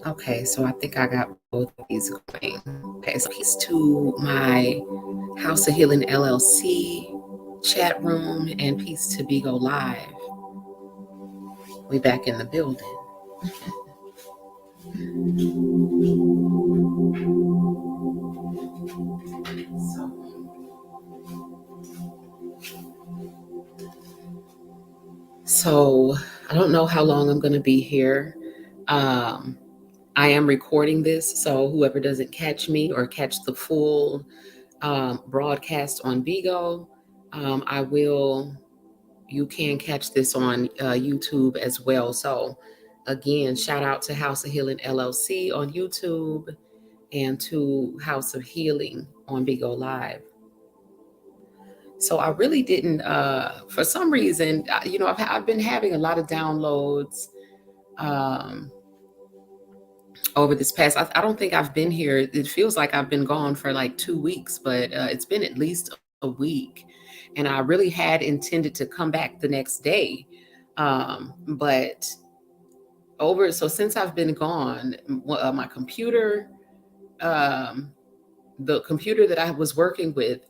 Okay, so I think I got both of these going. Okay, so peace to my House of Healing LLC chat room and peace to Bigo Live. We back in the building. So I don't know how long I'm going to be here. I am recording this, so whoever doesn't catch me or catch the full broadcast on Bigo, you can catch this on YouTube as well. So again, shout out to House of Healing LLC on YouTube and to House of Healing on Bigo Live. So I really didn't, for some reason, I've been having a lot of downloads over this past, I don't think I've been here. It feels like I've been gone for like 2 weeks, but it's been at least a week. And I really had intended to come back the next day. But so since I've been gone, my computer, the computer that I was working with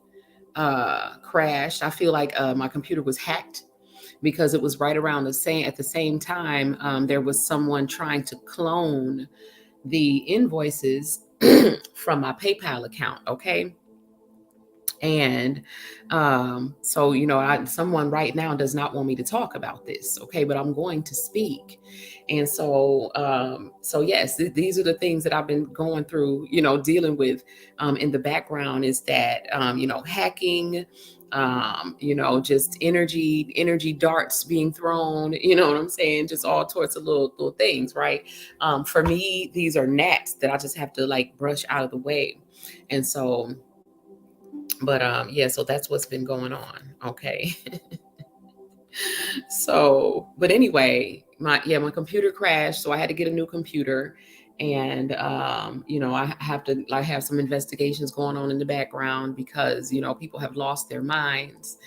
crashed. I feel like my computer was hacked because it was right around at the same time, there was someone trying to clone the invoices from my PayPal account. Okay. And so, someone right now does not want me to talk about this. Okay. But I'm going to speak. And so, yes, these are the things that I've been going through, dealing with in the background is that, hacking, just energy darts being thrown, you know what I'm saying? Just all sorts of little things, right? For me, these are gnats that I just have to like brush out of the way. And so, but yeah, so that's what's been going on. Okay. So, but anyway, my computer crashed, so I had to get a new computer. And I have some investigations going on in the background because people have lost their minds.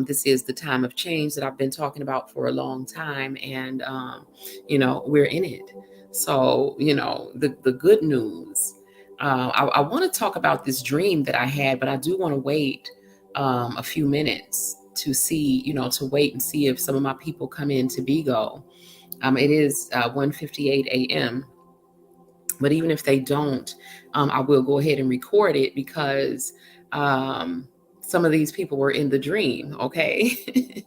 This is the time of change that I've been talking about for a long time, and we're in it. So the good news. I want to talk about this dream that I had, but I do want to wait a few minutes to see, to wait and see if some of my people come in to Bigo. It is 1:58 a.m. But even if they don't, I will go ahead and record it because some of these people were in the dream. Okay.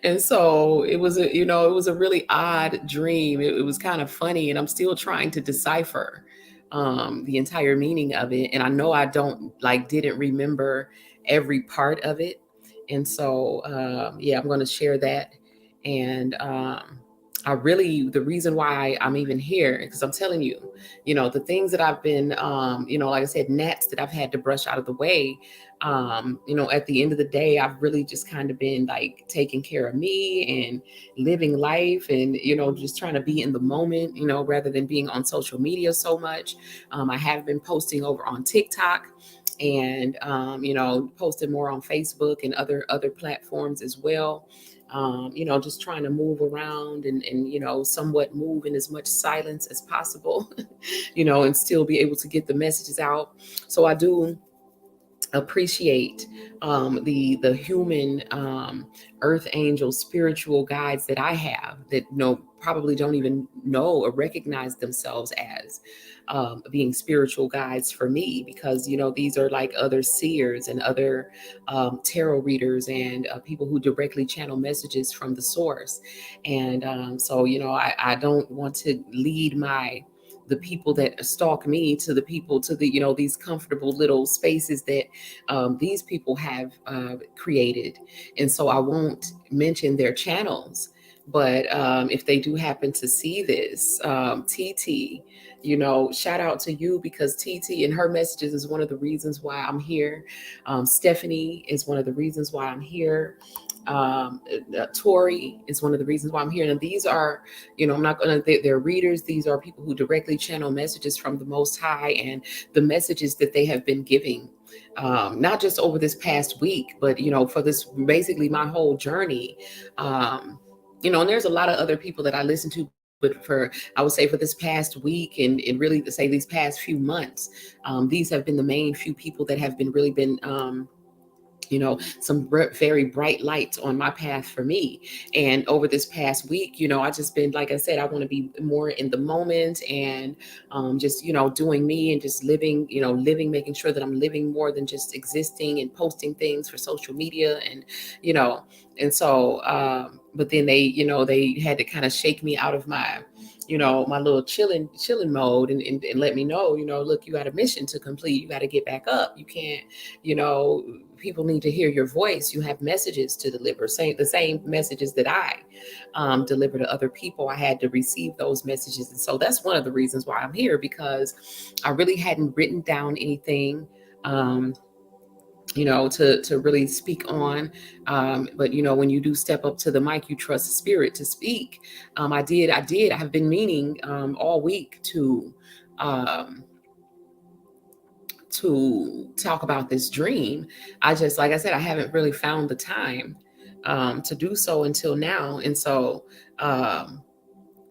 And so it was a really odd dream. It was kind of funny, and I'm still trying to decipher the entire meaning of it. And I know I didn't remember every part of it. And so, I'm going to share that. And the reason why I'm even here, because I'm telling you, the things that I've been, like I said, gnats that I've had to brush out of the way. At the end of the day, I've really just kind of been like taking care of me and living life and, just trying to be in the moment, rather than being on social media so much. I have been posting over on TikTok and, posting more on Facebook and other platforms as well. Just trying to move around and somewhat move in as much silence as possible, and still be able to get the messages out. So I do appreciate the human earth angel spiritual guides that I have that probably don't even know or recognize themselves as being spiritual guides for me, because these are like other seers and other tarot readers and people who directly channel messages from the source. And so I don't want to lead the people that stalk me to the people to the these comfortable little spaces that these people have created. And so I won't mention their channels, but if they do happen to see this, TT, shout out to you, because TT and her messages is one of the reasons why I'm here. Stephanie is one of the reasons why I'm here. Tori is one of the reasons why I'm here. And these are, I'm not going to, they're readers. These are people who directly channel messages from the Most High, and the messages that they have been giving, not just over this past week, but, for this, basically my whole journey. And there's a lot of other people that I listen to, but I would say for this past week and really to say these past few months, these have been the main few people that have been really been, some very bright lights on my path for me. And over this past week, I just been, like I said, I want to be more in the moment and just, doing me and just living, making sure that I'm living more than just existing and posting things for social media. And, and so, but then they had to kind of shake me out of my, my little chilling mode and let me know, look, you got a mission to complete. You got to get back up. You can't, people need to hear your voice. You have messages to deliver, the same messages that I deliver to other people. I had to receive those messages. And so that's one of the reasons why I'm here, because I really hadn't written down anything, to really speak on. But, when you do step up to the mic, you trust spirit to speak. I did. I have been meaning all week to talk about this dream. I just, like I said, I haven't really found the time to do so until now. And so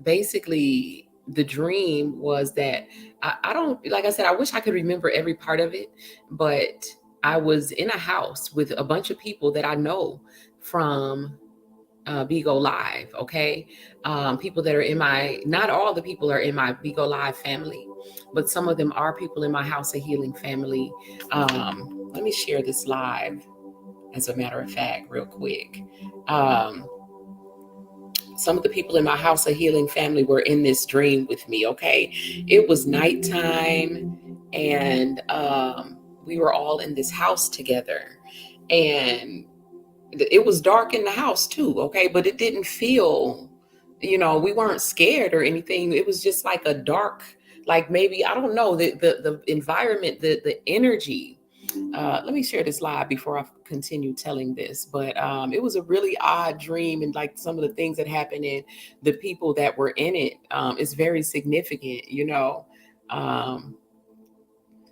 basically the dream was that I don't, like I said, I wish I could remember every part of it, but I was in a house with a bunch of people that I know from Bigo Live. Okay. People that are not all the people are in my Bigo Live family, but some of them are people in my House of Healing family. Let me share this live, as a matter of fact, real quick. Some of the people in my House of Healing family were in this dream with me. Okay. It was nighttime and we were all in this house together, and it was dark in the house too. Okay. But it didn't feel, we weren't scared or anything. It was just like a dark, like maybe, I don't know, the environment, the energy. Let me share this live before I continue telling this. But it was a really odd dream, and like some of the things that happened and the people that were in it is very significant,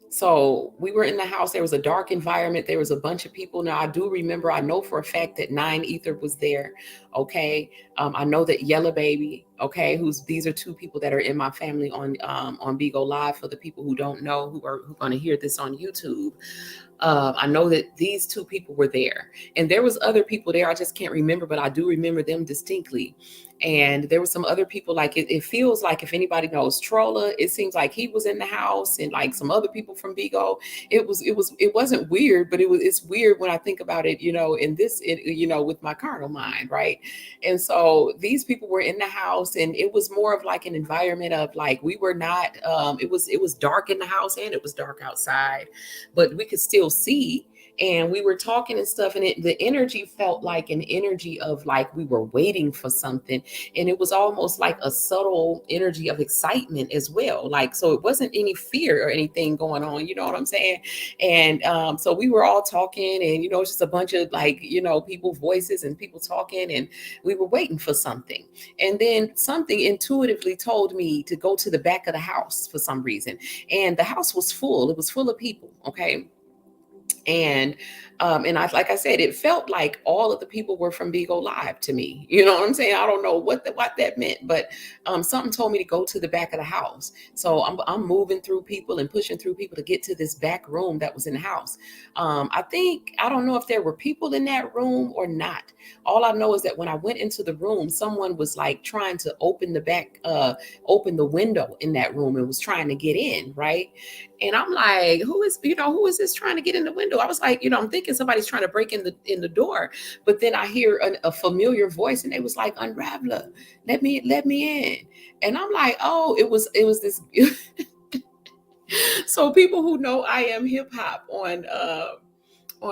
So we were in the house. There was a dark environment. There was a bunch of people. Now I do remember, I know for a fact that 9 Ether was there. Okay. I know that Yellow Baby. Okay. These are two people that are in my family on Bigo Live, for the people who don't know, who are going to hear this on YouTube. I know that these two people were there, and there was other people there. I just can't remember, but I do remember them distinctly. And there were some other people, like it feels like, if anybody knows Trolla, it seems like he was in the house, and like some other people from Bigo. It wasn't weird, but it's weird when I think about it, with my carnal mind, right? And so these people were in the house, and it was more of like an environment of like, we were not, it was dark in the house and it was dark outside, but we could still see. and we were talking and stuff, and the energy felt like an energy of like we were waiting for something, and it was almost like a subtle energy of excitement as well. Like, so it wasn't any fear or anything going on, you know what I'm saying? And so we were all talking, and it's just a bunch of like people voices and people talking, and we were waiting for something. And then something intuitively told me to go to the back of the house for some reason, and the house was full. It was full of people. Okay. And I, like I said, it felt like all of the people were from Bigo Live to me. You know what I'm saying? I don't know what that meant, but something told me to go to the back of the house. So I'm moving through people and pushing through people to get to this back room that was in the house. I don't know if there were people in that room or not. All I know is that when I went into the room, someone was like trying to open open the window in that room and was trying to get in, right? And I'm like, who is this trying to get in the window? I was like, I'm thinking somebody's trying to break in the door. But then I hear a familiar voice, and they was like, Unraveler, let me in. And I'm like, oh, it was this. So people who know I am hip hop on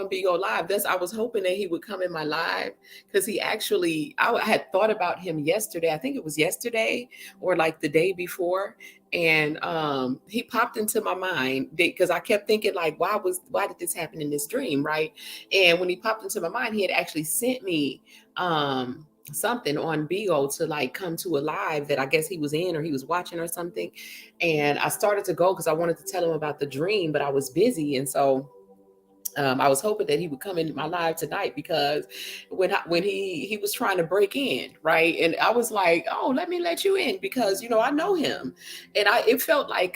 Bigo Live, I was hoping that he would come in my live, because I had thought about him yesterday. I think it was yesterday or like the day before. And he popped into my mind because I kept thinking like, why did this happen in this dream? Right. And when he popped into my mind, he had actually sent me something on Bigo to like come to a live that I guess he was in or he was watching or something. And I started to go because I wanted to tell him about the dream, but I was busy. And so I was hoping that he would come into my live tonight, because when he was trying to break in, right, and I was like, oh, let me let you in, because I know him, and it felt like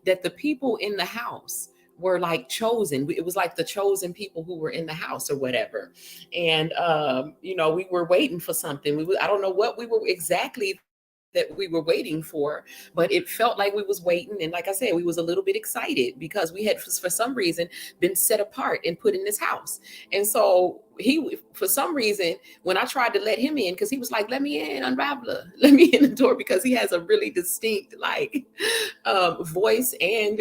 that the people in the house were like chosen. It was like the chosen people who were in the house or whatever, and we were waiting for something. I don't know what we were exactly that we were waiting for, but it felt like we was waiting. And like I said, we was a little bit excited because we had for some reason been set apart and put in this house. And so for some reason, when I tried to let him in, because he was like, let me in, Unraveler, let me in the door, because he has a really distinct like voice and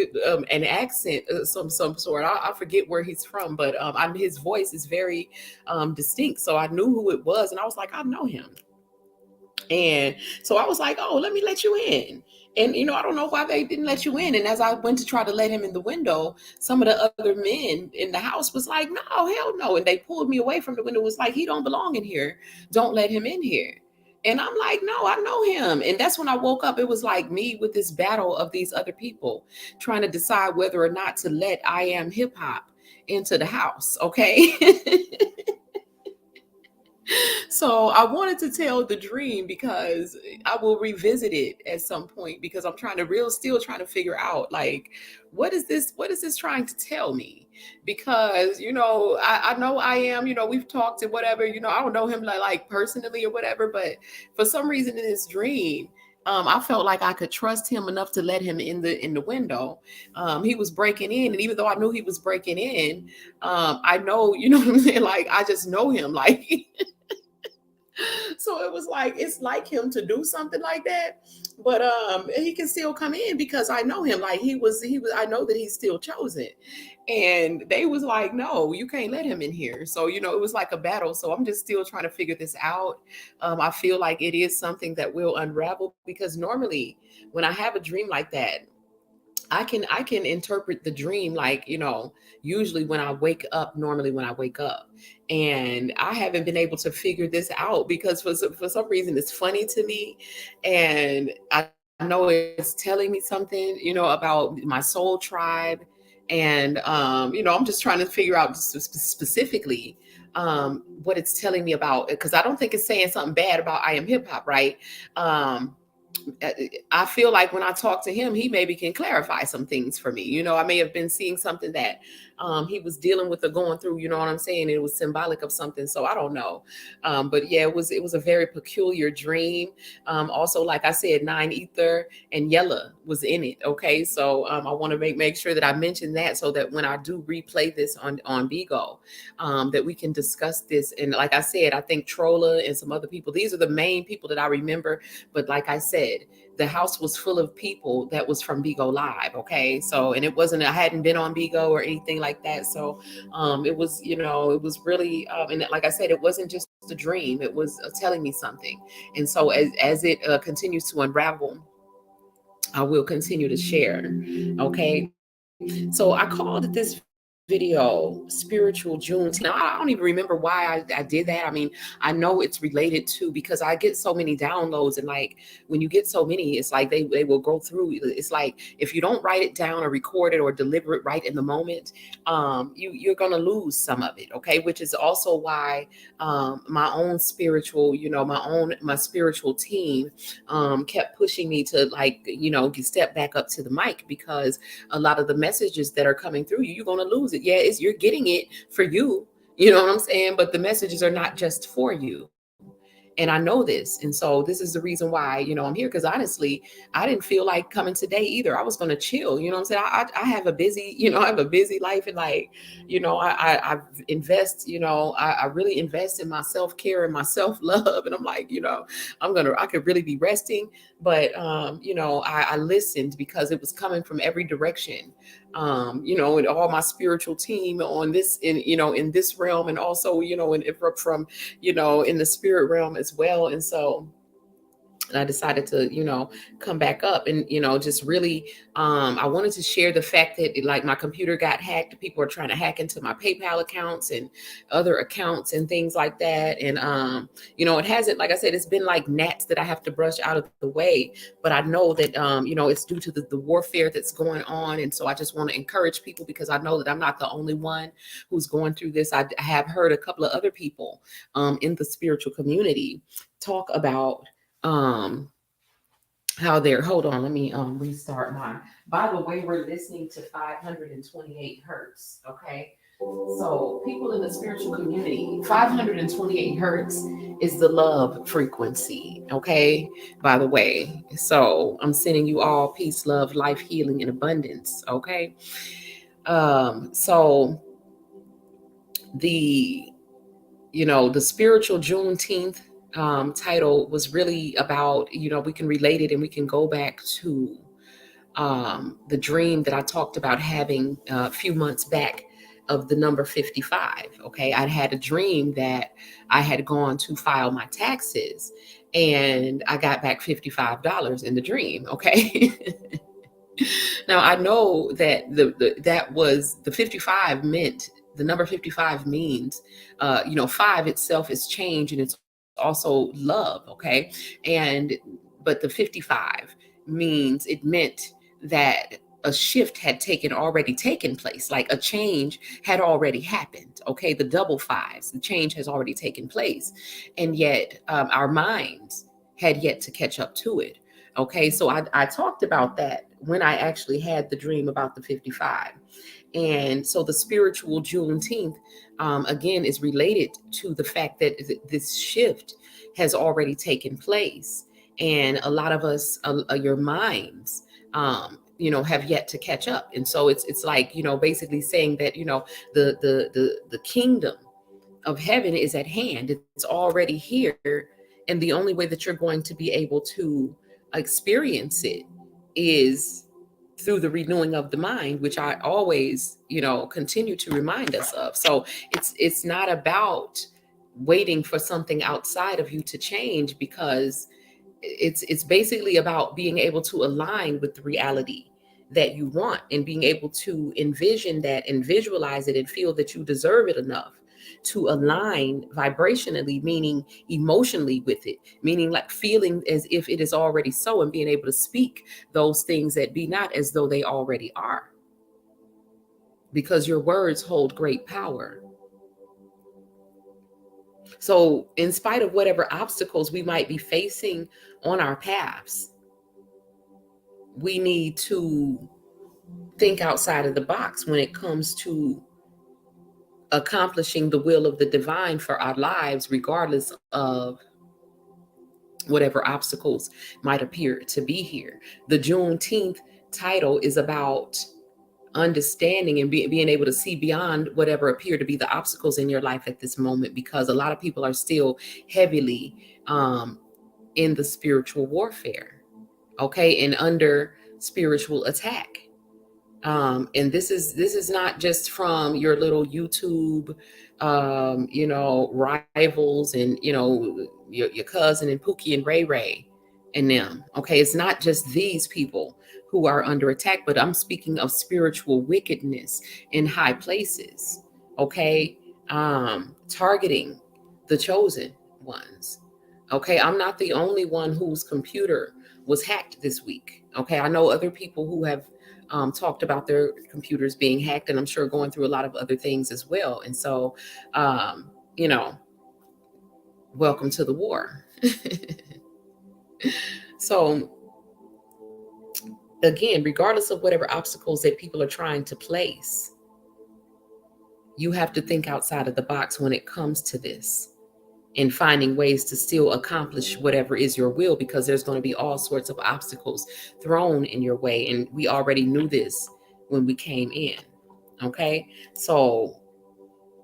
an accent some sort. I forget where he's from, but his voice is very distinct. So I knew who it was, and I was like, I know him. And so I was like, oh, let me let you in. And, I don't know why they didn't let you in. And as I went to try to let him in the window, some of the other men in the house was like, no, hell no. And they pulled me away from the window. It was like, he don't belong in here. Don't let him in here. And I'm like, no, I know him. And that's when I woke up. It was like me with this battle of these other people trying to decide whether or not to let I Am Hip Hop into the house. Okay. So I wanted to tell the dream because I will revisit it at some point, because I'm still trying to figure out like, what is this trying to tell me? Because, I know I am, we've talked and whatever, I don't know him like personally or whatever, but for some reason in this dream, I felt like I could trust him enough to let him in the window. He was breaking in, and even though I knew he was breaking in, I know, you know what I'm saying? Like, I just know him, like, so it was like, it's like him to do something like that, but he can still come in because I know him. Like, he was I know that he's still chosen. And they was like, no, you can't let him in here. So it was like a battle. So I'm just still trying to figure this out. I feel like it is something that will unravel, because normally when I have a dream like that, I can interpret the dream like, usually normally when I wake up, and I haven't been able to figure this out, because for some reason it's funny to me, and I know it's telling me something, about my soul tribe. And I'm just trying to figure out specifically what it's telling me about, because I don't think it's saying something bad about I Am Hip Hop, right? um I feel like when I talk to him, he maybe can clarify some things for me. I may have been seeing something that he was dealing with or going through, you know what I'm saying? It was symbolic of something. So I don't know. But yeah, it was a very peculiar dream. Also, like I said, Nine Ether and Yella was in it. Okay. So I want to make sure that I mention that, so that when I do replay this on Bigo, that we can discuss this. And like I said, I think Trolla and some other people, these are the main people that I remember. But like I said, the house was full of people that was from Bigo Live. Okay. So, and it wasn't, I hadn't been on Bigo or anything like that. So it was, it was really, and like I said, it wasn't just a dream. It was telling me something. And so as it continues to unravel, I will continue to share. Okay. So I called this video Spiritual Juneteenth. Now, I don't even remember why I did that. I mean, I know it's related to, because I get so many downloads, and like when you get so many, it's like they will go through. It's like if you don't write it down or record it or deliver it right in the moment, you're gonna lose some of it. Okay, which is also why my own spiritual, my spiritual team kept pushing me to, like, step back up to the mic, because a lot of the messages that are coming through you, you're going to lose it. Yeah, you're getting it for you. You know what I'm saying? But the messages are not just for you. And I know this. And so this is the reason why, I'm here. Because honestly, I didn't feel like coming today either. I was going to chill. You know what I'm saying? I have a busy, I have a busy life. And like, I invest, I really invest in my self-care and my self-love. And I'm like, I could really be resting. But, I listened because it was coming from every direction. And all my spiritual team on this, in this realm, and also, from, in the spirit realm as well. And so I decided to, come back up and, just really, I wanted to share the fact that like my computer got hacked. People are trying to hack into my PayPal accounts and other accounts and things like that. And, it hasn't, like I said, it's been like gnats that I have to brush out of the way, but I know that, it's due to the warfare that's going on. And so I just want to encourage people, because I know that I'm not the only one who's going through this. I have heard a couple of other people, in the spiritual community talk about, how they're, hold on, let me restart mine. By the way, we're listening to 528 hertz. Okay, so people in the spiritual community, 528 hertz is the love frequency. Okay, by the way, so I'm sending you all peace, love, life, healing, and abundance. Okay, so the the spiritual Juneteenth title was really about, we can relate it and we can go back to the dream that I talked about having a few months back of the number 55. Okay. I had a dream that I had gone to file my taxes and I got back $55 in the dream. Okay. Now I know that that was the 55 meant, the number 55 means, five itself is change, and it's also love. Okay. And, but the 55 means, it meant that a shift had already taken place, like a change had already happened. Okay. The double fives, the change has already taken place. And yet our minds had yet to catch up to it. Okay. So I talked about that when I actually had the dream about the 55. And so the spiritual Juneteenth, again, is related to the fact that this shift has already taken place. And a lot of us, your minds, have yet to catch up. And so it's like, basically saying that, the kingdom of heaven is at hand. It's already here. And the only way that you're going to be able to experience it is through the renewing of the mind, which I always, continue to remind us of. So it's not about waiting for something outside of you to change, because it's basically about being able to align with the reality that you want, and being able to envision that and visualize it and feel that you deserve it enough to align vibrationally, meaning emotionally with it, meaning like feeling as if it is already so, and being able to speak those things that be not as though they already are, because your words hold great power. So in spite of whatever obstacles we might be facing on our paths, we need to think outside of the box when it comes to accomplishing the will of the divine for our lives, regardless of whatever obstacles might appear to be here. The Juneteenth title is about understanding and being able to see beyond whatever appear to be the obstacles in your life at this moment, because a lot of people are still heavily in the spiritual warfare. okay, and under spiritual attack. And this is not just from your little YouTube, rivals and your cousin and Pookie and Ray Ray and them. Okay, it's not just these people who are under attack, but I'm speaking of spiritual wickedness in high places. Okay, targeting the chosen ones. Okay, I'm not the only one whose computer was hacked this week. Okay, I know other people who have talked about their computers being hacked, and I'm sure going through a lot of other things as well. And so, um, you know, welcome to the war. So, again, regardless of whatever obstacles that people are trying to place, you have to think outside of the box when it comes to this and finding ways to still accomplish whatever is your will, because there's going to be all sorts of obstacles thrown in your way. And we already knew this when we came in. Okay. So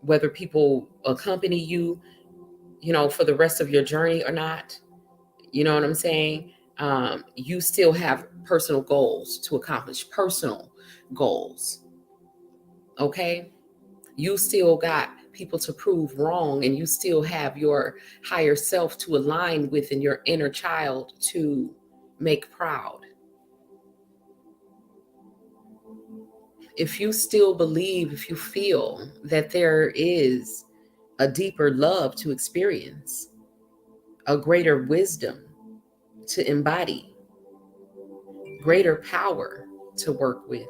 whether people accompany you, for the rest of your journey or not, you know what I'm saying? You still have personal goals to accomplish, personal goals. Okay. You still got people to prove wrong, and you still have your higher self to align with and your inner child to make proud. If you still believe, if you feel that there is a deeper love to experience, a greater wisdom to embody, greater power to work with,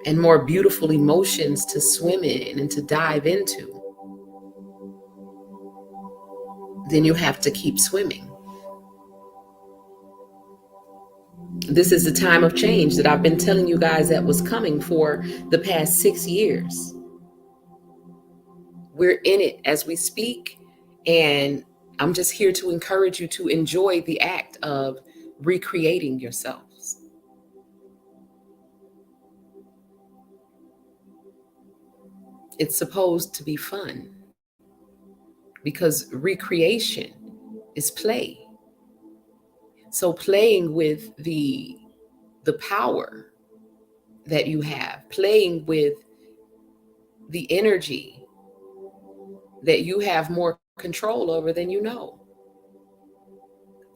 and more beautiful emotions to swim in and to dive into, then you have to keep swimming. This is the time of change that I've been telling you guys that was coming for the past 6 years. We're in it as we speak, and I'm just here to encourage you to enjoy the act of recreating yourselves. It's supposed to be fun, because recreation is play. So playing with the power that you have, playing with the energy that you have more control over than you know.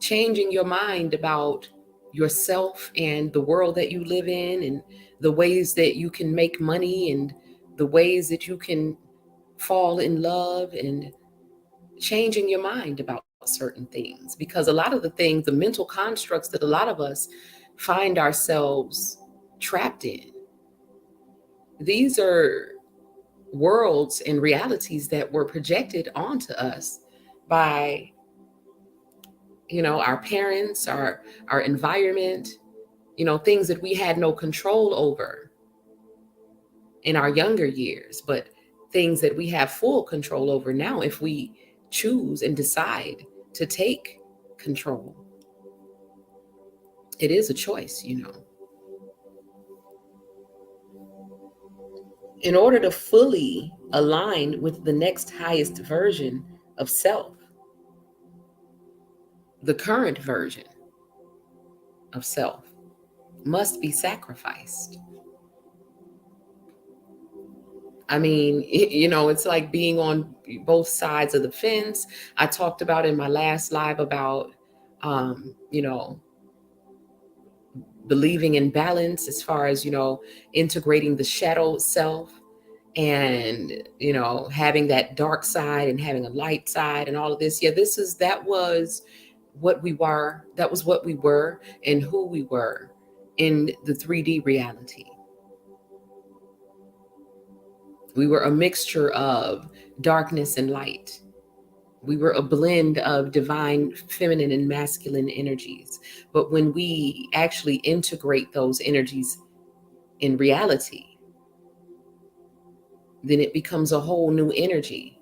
Changing your mind about yourself and the world that you live in, and the ways that you can make money, and the ways that you can fall in love, and changing your mind about certain things. Because a lot of the things, the mental constructs that a lot of us find ourselves trapped in, these are worlds and realities that were projected onto us by our parents, our environment, things that we had no control over in our younger years, but things that we have full control over now if we choose and decide to take control. It is a choice. In order to fully align with the next highest version of self, the current version of self must be sacrificed. I mean, it's like being on both sides of the fence. I talked about in my last live about, believing in balance as far as, integrating the shadow self, and, having that dark side and having a light side and all of this. Yeah, that was what we were. That was what we were and who we were in the 3D reality. We were a mixture of darkness and light. We were a blend of divine feminine and masculine energies. But when we actually integrate those energies in reality, then it becomes a whole new energy.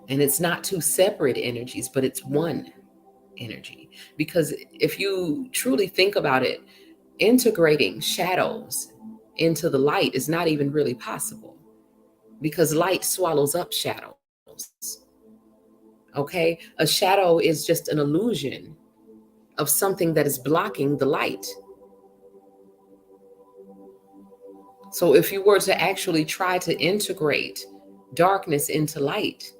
And it's not two separate energies, but it's one energy. Because if you truly think about it, integrating shadows into the light is not even really possible, because light swallows up shadows. Okay. A shadow is just an illusion of something that is blocking the light. So if you were to actually try to integrate darkness into light,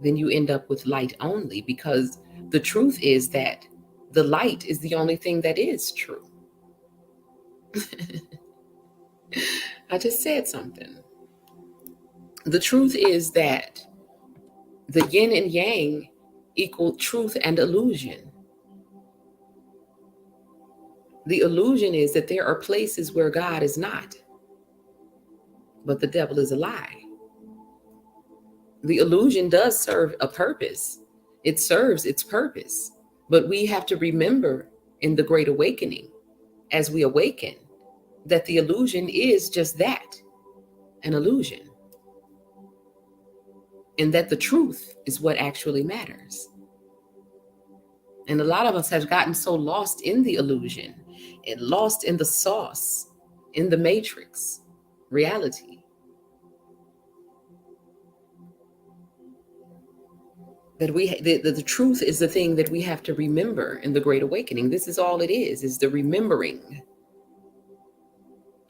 then you end up with light only, because the truth is that the light is the only thing that is true. I just said something. The truth is that the yin and yang equal truth and illusion. The illusion is that there are places where God is not, but the devil is a lie. The illusion does serve a purpose. It serves its purpose. But we have to remember in the Great Awakening, as we awaken, that the illusion is just that, an illusion. And that the truth is what actually matters. And a lot of us have gotten so lost in the illusion and lost in the sauce, in the matrix reality, that the truth is the thing that we have to remember in the Great Awakening. This is all it is the remembering,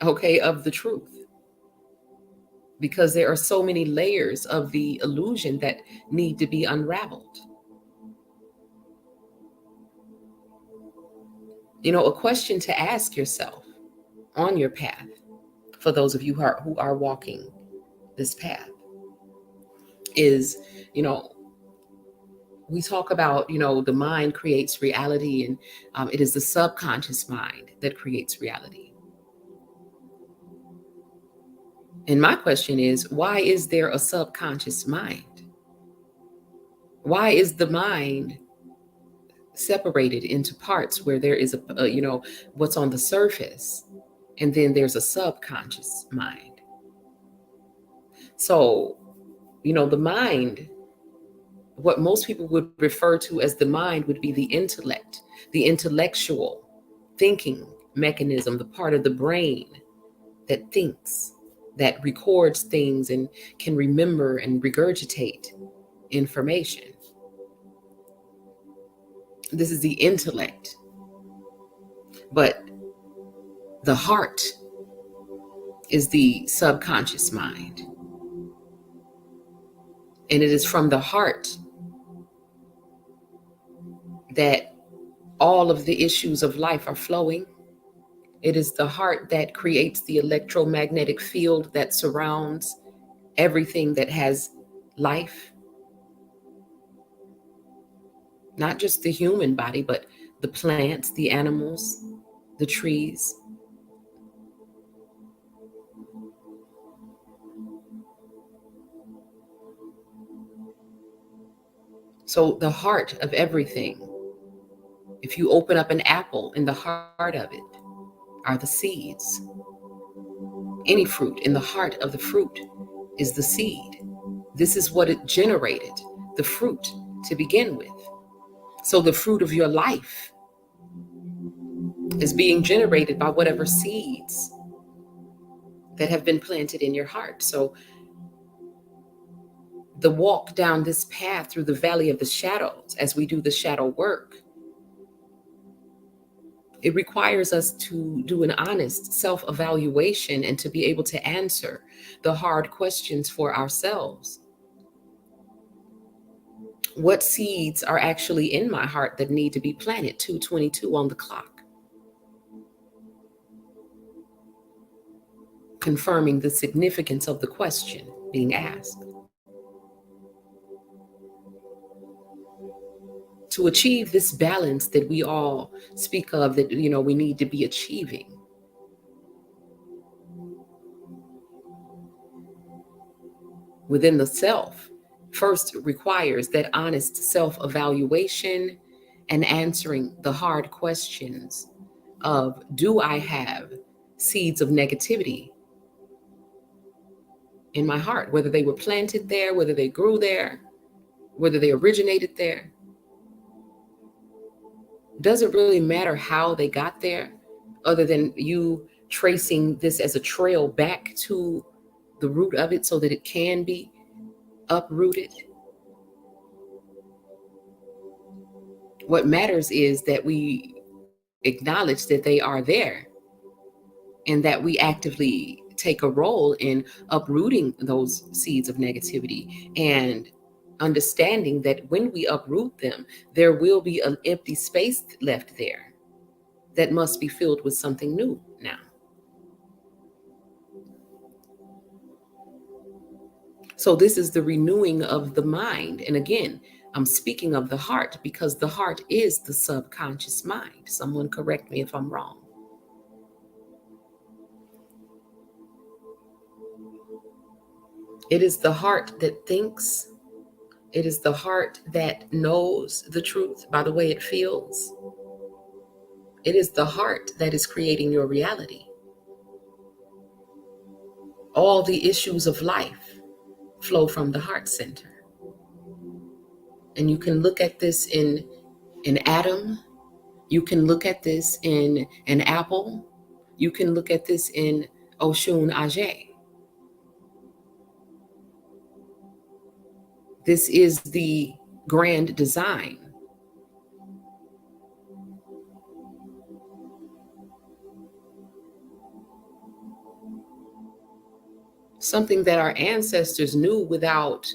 okay, of the truth. Because there are so many layers of the illusion that need to be unraveled. You know, a question to ask yourself on your path, for those of you who are walking this path, is, you know, we talk about, you know, the mind creates reality, and it is the subconscious mind that creates reality. And my question is, why is there a subconscious mind? Why is the mind separated into parts where there is a you know, what's on the surface, and then there's a subconscious mind? So, you know, the mind, what most people would refer to as the mind, would be the intellect, the intellectual thinking mechanism, the part of the brain that thinks, that records things and can remember and regurgitate information. This is the intellect. But the heart is the subconscious mind. And it is from the heart that all of the issues of life are flowing. It is the heart that creates the electromagnetic field that surrounds everything that has life. Not just the human body, but the plants, the animals, the trees. So the heart of everything, if you open up an apple, in the heart of it are the seeds. Any fruit, in the heart of the fruit is the seed. This is what it generated, the fruit to begin with. So the fruit of your life is being generated by whatever seeds that have been planted in your heart. So the walk down this path through the valley of the shadows, as we do the shadow work, it requires us to do an honest self-evaluation and to be able to answer the hard questions for ourselves. What seeds are actually in my heart that need to be planted? 2:22 on the clock. Confirming the significance of the question being asked. To achieve this balance that we all speak of, that, you know, we need to be achieving, within the self, first requires that honest self-evaluation and answering the hard questions of, do I have seeds of negativity in my heart, whether they were planted there, whether they grew there, whether they originated there? Does it really matter how they got there, other than you tracing this as a trail back to the root of it so that it can be uprooted? What matters is that we acknowledge that they are there and that we actively take a role in uprooting those seeds of negativity and understanding that when we uproot them, there will be an empty space left there that must be filled with something new now. So this is the renewing of the mind. And again, I'm speaking of the heart because the heart is the subconscious mind. Someone correct me if I'm wrong. It is the heart that thinks. It is the heart that knows the truth by the way it feels. It is the heart that is creating your reality. All the issues of life flow from the heart center. And you can look at this in an atom. You can look at this in an apple. You can look at this in Oshun. This is the grand design. Something that our ancestors knew without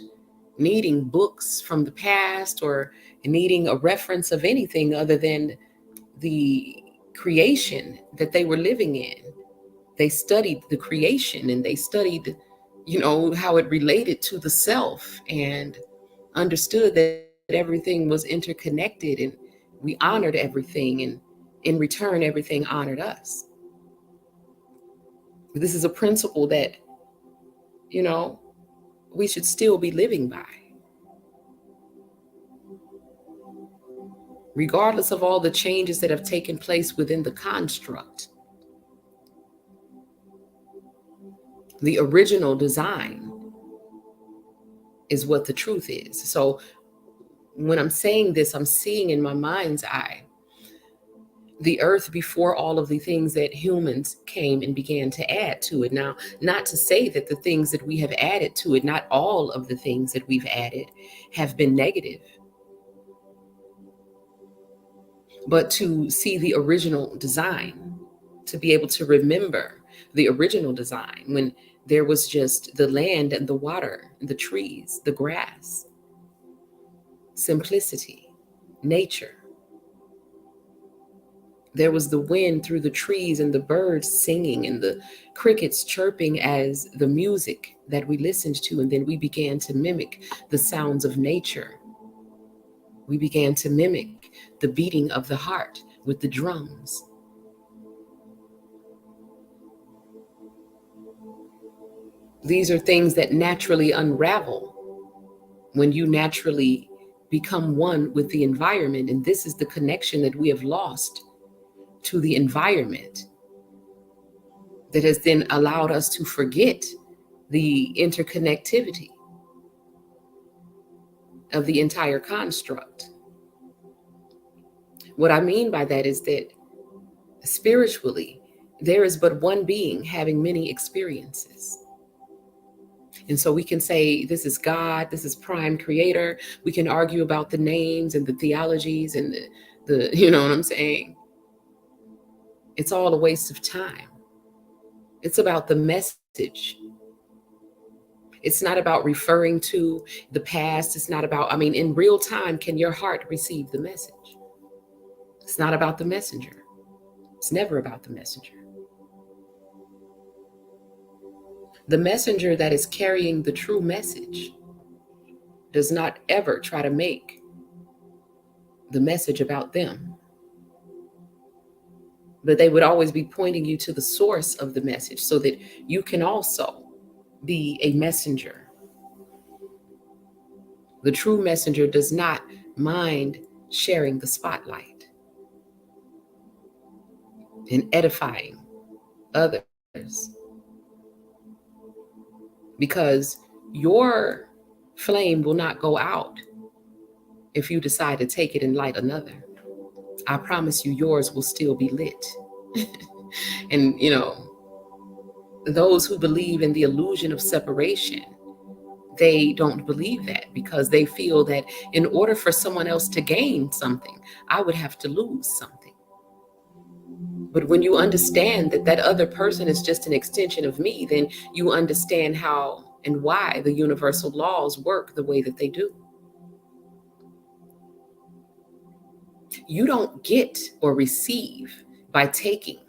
needing books from the past or needing a reference of anything other than the creation that they were living in. They studied the creation and they studied, how it related to the self and understood that everything was interconnected and we honored everything, and in return, everything honored us. This is a principle that, we should still be living by. Regardless of all the changes that have taken place within the construct, the original design is what the truth is. So when I'm saying this, I'm seeing in my mind's eye the earth before all of the things that humans came and began to add to it. Now, not to say that the things that we have added to it, not all of the things that we've added have been negative, but to see the original design, to be able to remember the original design when there was just the land and the water, the trees, the grass, simplicity, nature. There was the wind through the trees and the birds singing and the crickets chirping as the music that we listened to. And then we began to mimic the sounds of nature. We began to mimic the beating of the heart with the drums. These are things that naturally unravel when you naturally become one with the environment. And this is the connection that we have lost to the environment that has then allowed us to forget the interconnectivity of the entire construct. What I mean by that is that spiritually, there is but one being having many experiences. And so we can say this is God, this is prime creator. We can argue about the names and the theologies and the you know what I'm saying? It's all a waste of time. It's about the message. It's not about referring to the past. It's not about, in real time, can your heart receive the message? It's not about the messenger. It's never about the messenger. The messenger that is carrying the true message does not ever try to make the message about them. But they would always be pointing you to the source of the message so that you can also be a messenger. The true messenger does not mind sharing the spotlight and edifying others, because your flame will not go out if you decide to take it and light another. I promise you, yours will still be lit. And, those who believe in the illusion of separation, they don't believe that, because they feel that in order for someone else to gain something, I would have to lose something. But when you understand that that other person is just an extension of me, then you understand how and why the universal laws work the way that they do. You don't get or receive by taking.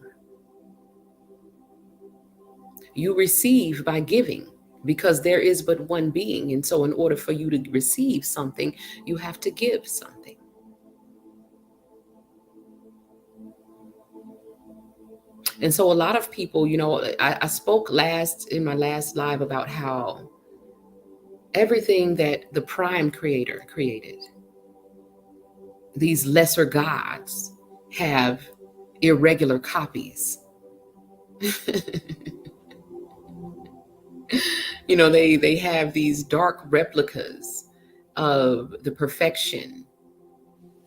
You receive by giving, because there is but one being. And so in order for you to receive something, you have to give something. And so a lot of people, I spoke in my last live about how everything that the prime creator created, these lesser gods, have irregular copies. They have these dark replicas of the perfection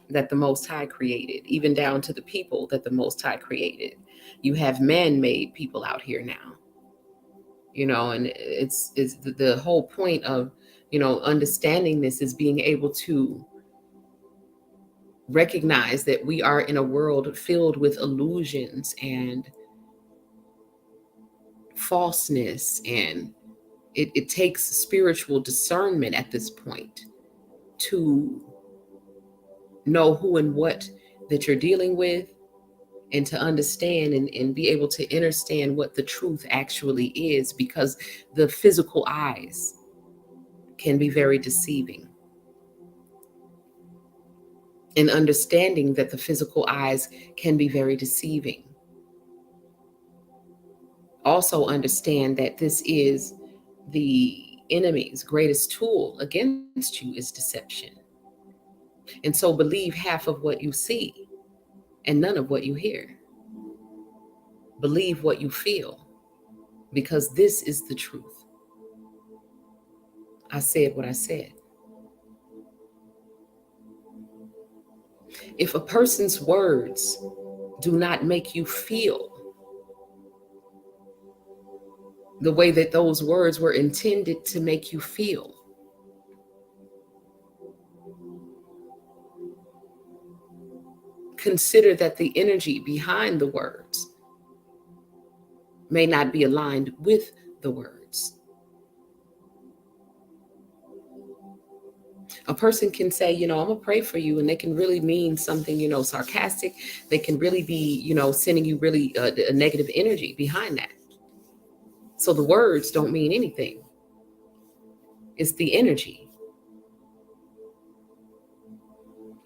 that the Most High created, even down to the people that the Most High created. You have man-made people out here now, and it's the whole point of, understanding this is being able to recognize that we are in a world filled with illusions and falseness, and it takes spiritual discernment at this point to know who and what that you're dealing with, and to understand and be able to understand what the truth actually is, because the physical eyes can be very deceiving. And understanding that the physical eyes can be very deceiving. Also understand that this is the enemy's greatest tool against you, is deception. And so believe half of what you see and none of what you hear. Believe what you feel, because this is the truth. I said what I said. If a person's words do not make you feel the way that those words were intended to make you feel, consider that the energy behind the words may not be aligned with the words. A person can say, I'm gonna pray for you, and they can really mean something, sarcastic. They can really be, sending you really a negative energy behind that. So the words don't mean anything. It's the energy.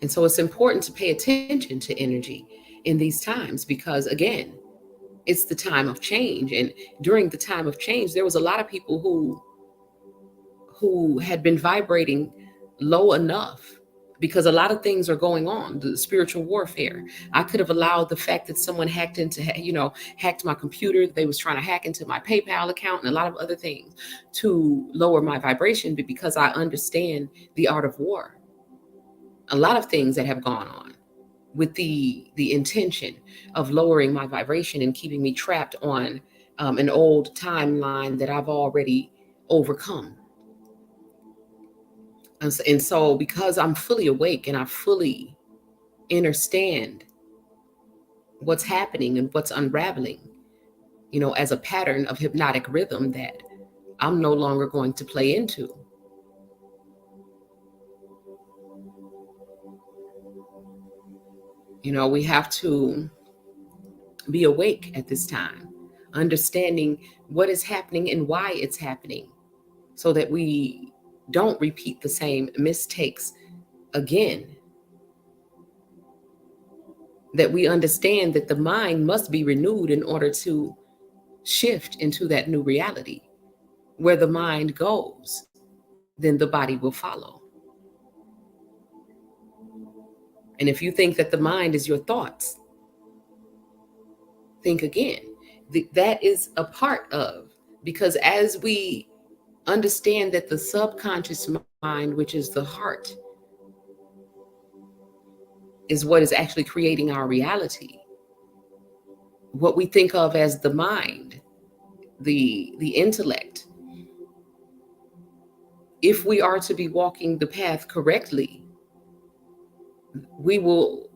And so it's important to pay attention to energy in these times, because again, it's the time of change. And during the time of change, there was a lot of people who had been vibrating low enough, because a lot of things are going on, the spiritual warfare. I could have allowed the fact that someone hacked my computer, they was trying to hack into my PayPal account and a lot of other things to lower my vibration, but because I understand the art of war. A lot of things that have gone on with the intention of lowering my vibration and keeping me trapped on an old timeline that I've already overcome. And so because I'm fully awake and I fully understand what's happening and what's unraveling, as a pattern of hypnotic rhythm that I'm no longer going to play into. We have to be awake at this time, understanding what is happening and why it's happening, so that we don't repeat the same mistakes again. That we understand that the mind must be renewed in order to shift into that new reality. Where the mind goes, then the body will follow. And if you think that the mind is your thoughts, think again. That is a part of, because as we understand that the subconscious mind, which is the heart, is what is actually creating our reality. What we think of as the mind, the intellect, if we are to be walking the path correctly, we will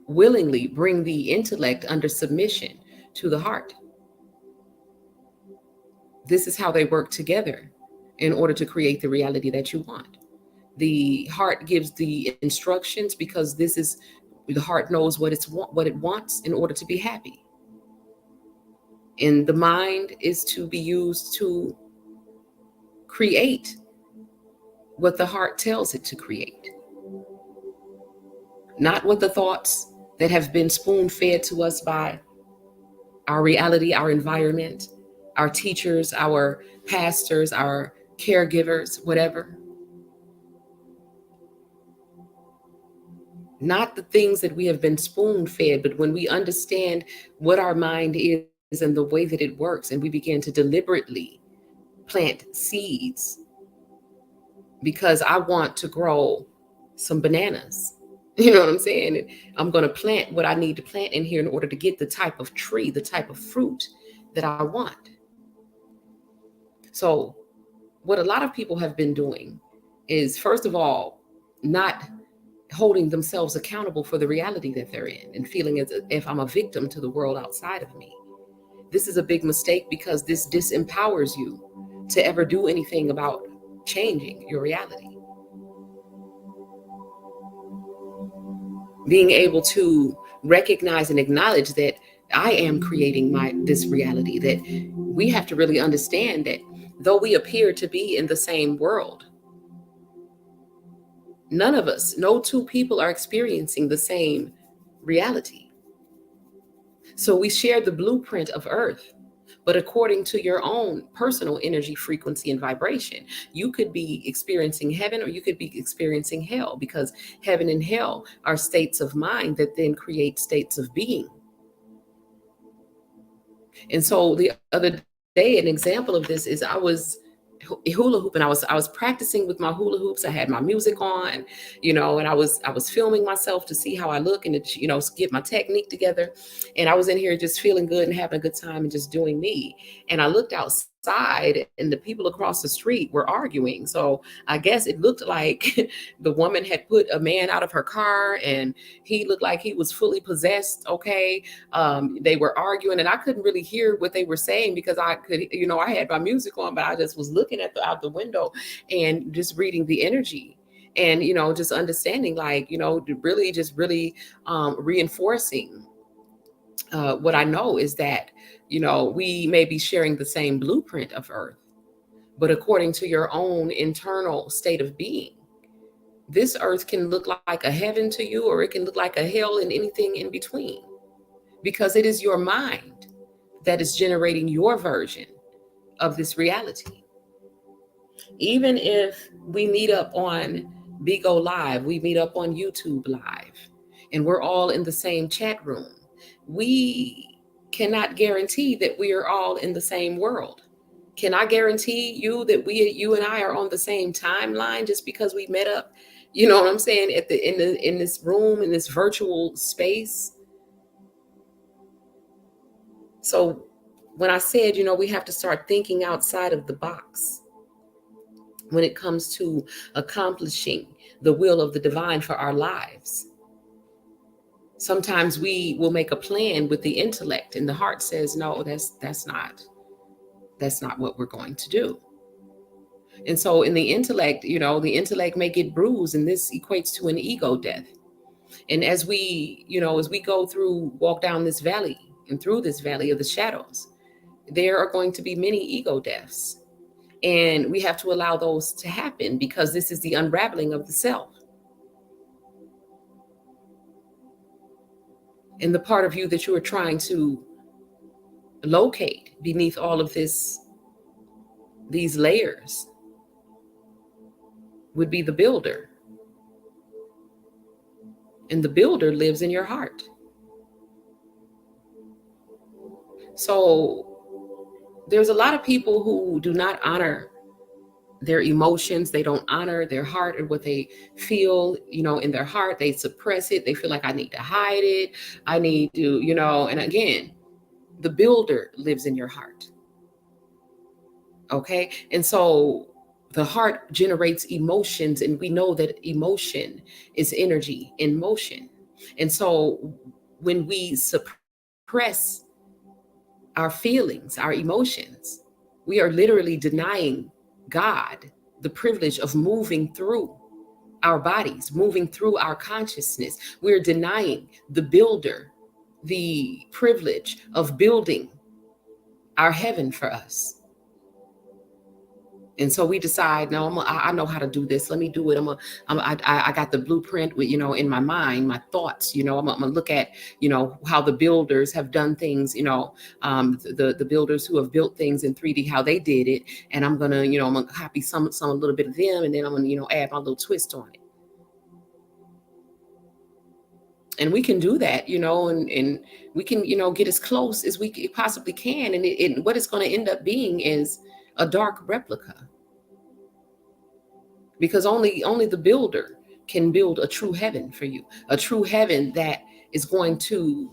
willingly bring the intellect under submission to the heart. This is how they work together in order to create the reality that you want. The heart gives the instructions because the heart knows what it wants in order to be happy. And the mind is to be used to create what the heart tells it to create, not what the thoughts that have been spoon fed to us by our reality, our environment, our teachers, our pastors, our caregivers, whatever. Not the things that we have been spoon fed, but when we understand what our mind is and the way that it works, and we begin to deliberately plant seeds because I want to grow some bananas. You know what I'm saying? And I'm going to plant what I need to plant in here in order to get the type of tree, the type of fruit that I want. So, what a lot of people have been doing is, first of all, not holding themselves accountable for the reality that they're in and feeling as if I'm a victim to the world outside of me. This is a big mistake because this disempowers you to ever do anything about changing your reality. Being able to recognize and acknowledge that I am creating this reality, that we have to really understand that though we appear to be in the same world, none of us, no two people are experiencing the same reality. So we share the blueprint of Earth, but according to your own personal energy, frequency, and vibration, you could be experiencing heaven or you could be experiencing hell, because heaven and hell are states of mind that then create states of being. And so the other day, an example of this is I was hula hoop, and I was practicing with my hula hoops. I had my music on, and I was filming myself to see how I look and to, get my technique together. And I was in here just feeling good and having a good time and just doing me. And I looked outside and the people across the street were arguing. So I guess it looked like the woman had put a man out of her car and he looked like he was fully possessed. Okay. They were arguing and I couldn't really hear what they were saying because I could, I had my music on, but I just was looking out the window and just reading the energy and, just understanding, like, really just really reinforcing what I know is that, we may be sharing the same blueprint of Earth, but according to your own internal state of being, this Earth can look like a heaven to you, or it can look like a hell and anything in between, because it is your mind that is generating your version of this reality. Even if we meet up on Bigo Live, we meet up on YouTube Live, and we're all in the same chat room, we cannot guarantee that we are all in the same world. Can I guarantee you that you and I are on the same timeline just because we met up? You know what I'm saying? In this room, in this virtual space. So when I said, we have to start thinking outside of the box when it comes to accomplishing the will of the divine for our lives. Sometimes we will make a plan with the intellect and the heart says, no, that's not what we're going to do. And so in the intellect, the intellect may get bruised, and this equates to an ego death. And as we walk down this valley and through this valley of the shadows, there are going to be many ego deaths. And we have to allow those to happen because this is the unraveling of the self. And the part of you that you are trying to locate beneath all of these layers would be the builder. And the builder lives in your heart. So there's a lot of people who do not honor their emotions. They don't honor their heart and what they feel, in their heart. They suppress it. They feel like I need to hide it. I need to, and again, the builder lives in your heart. Okay. And so The heart generates emotions, and we know that emotion is energy in motion. And so when we suppress our feelings, our emotions, we are literally denying God the privilege of moving through our bodies, moving through our consciousness. We're denying the builder the privilege of building our heaven for us. And so we decide, no, I know how to do this. Let me do it. I got the blueprint with, in my mind, my thoughts, I'm gonna look at, how the builders have done things, the builders who have built things in 3D, how they did it. And I'm gonna, I'm gonna copy a little bit of them. And then I'm gonna, add my little twist on it. And we can do that, and we can, get as close as we possibly can. And what it's going to end up being is a dark replica, because only the builder can build a true heaven for you, a true heaven that is going to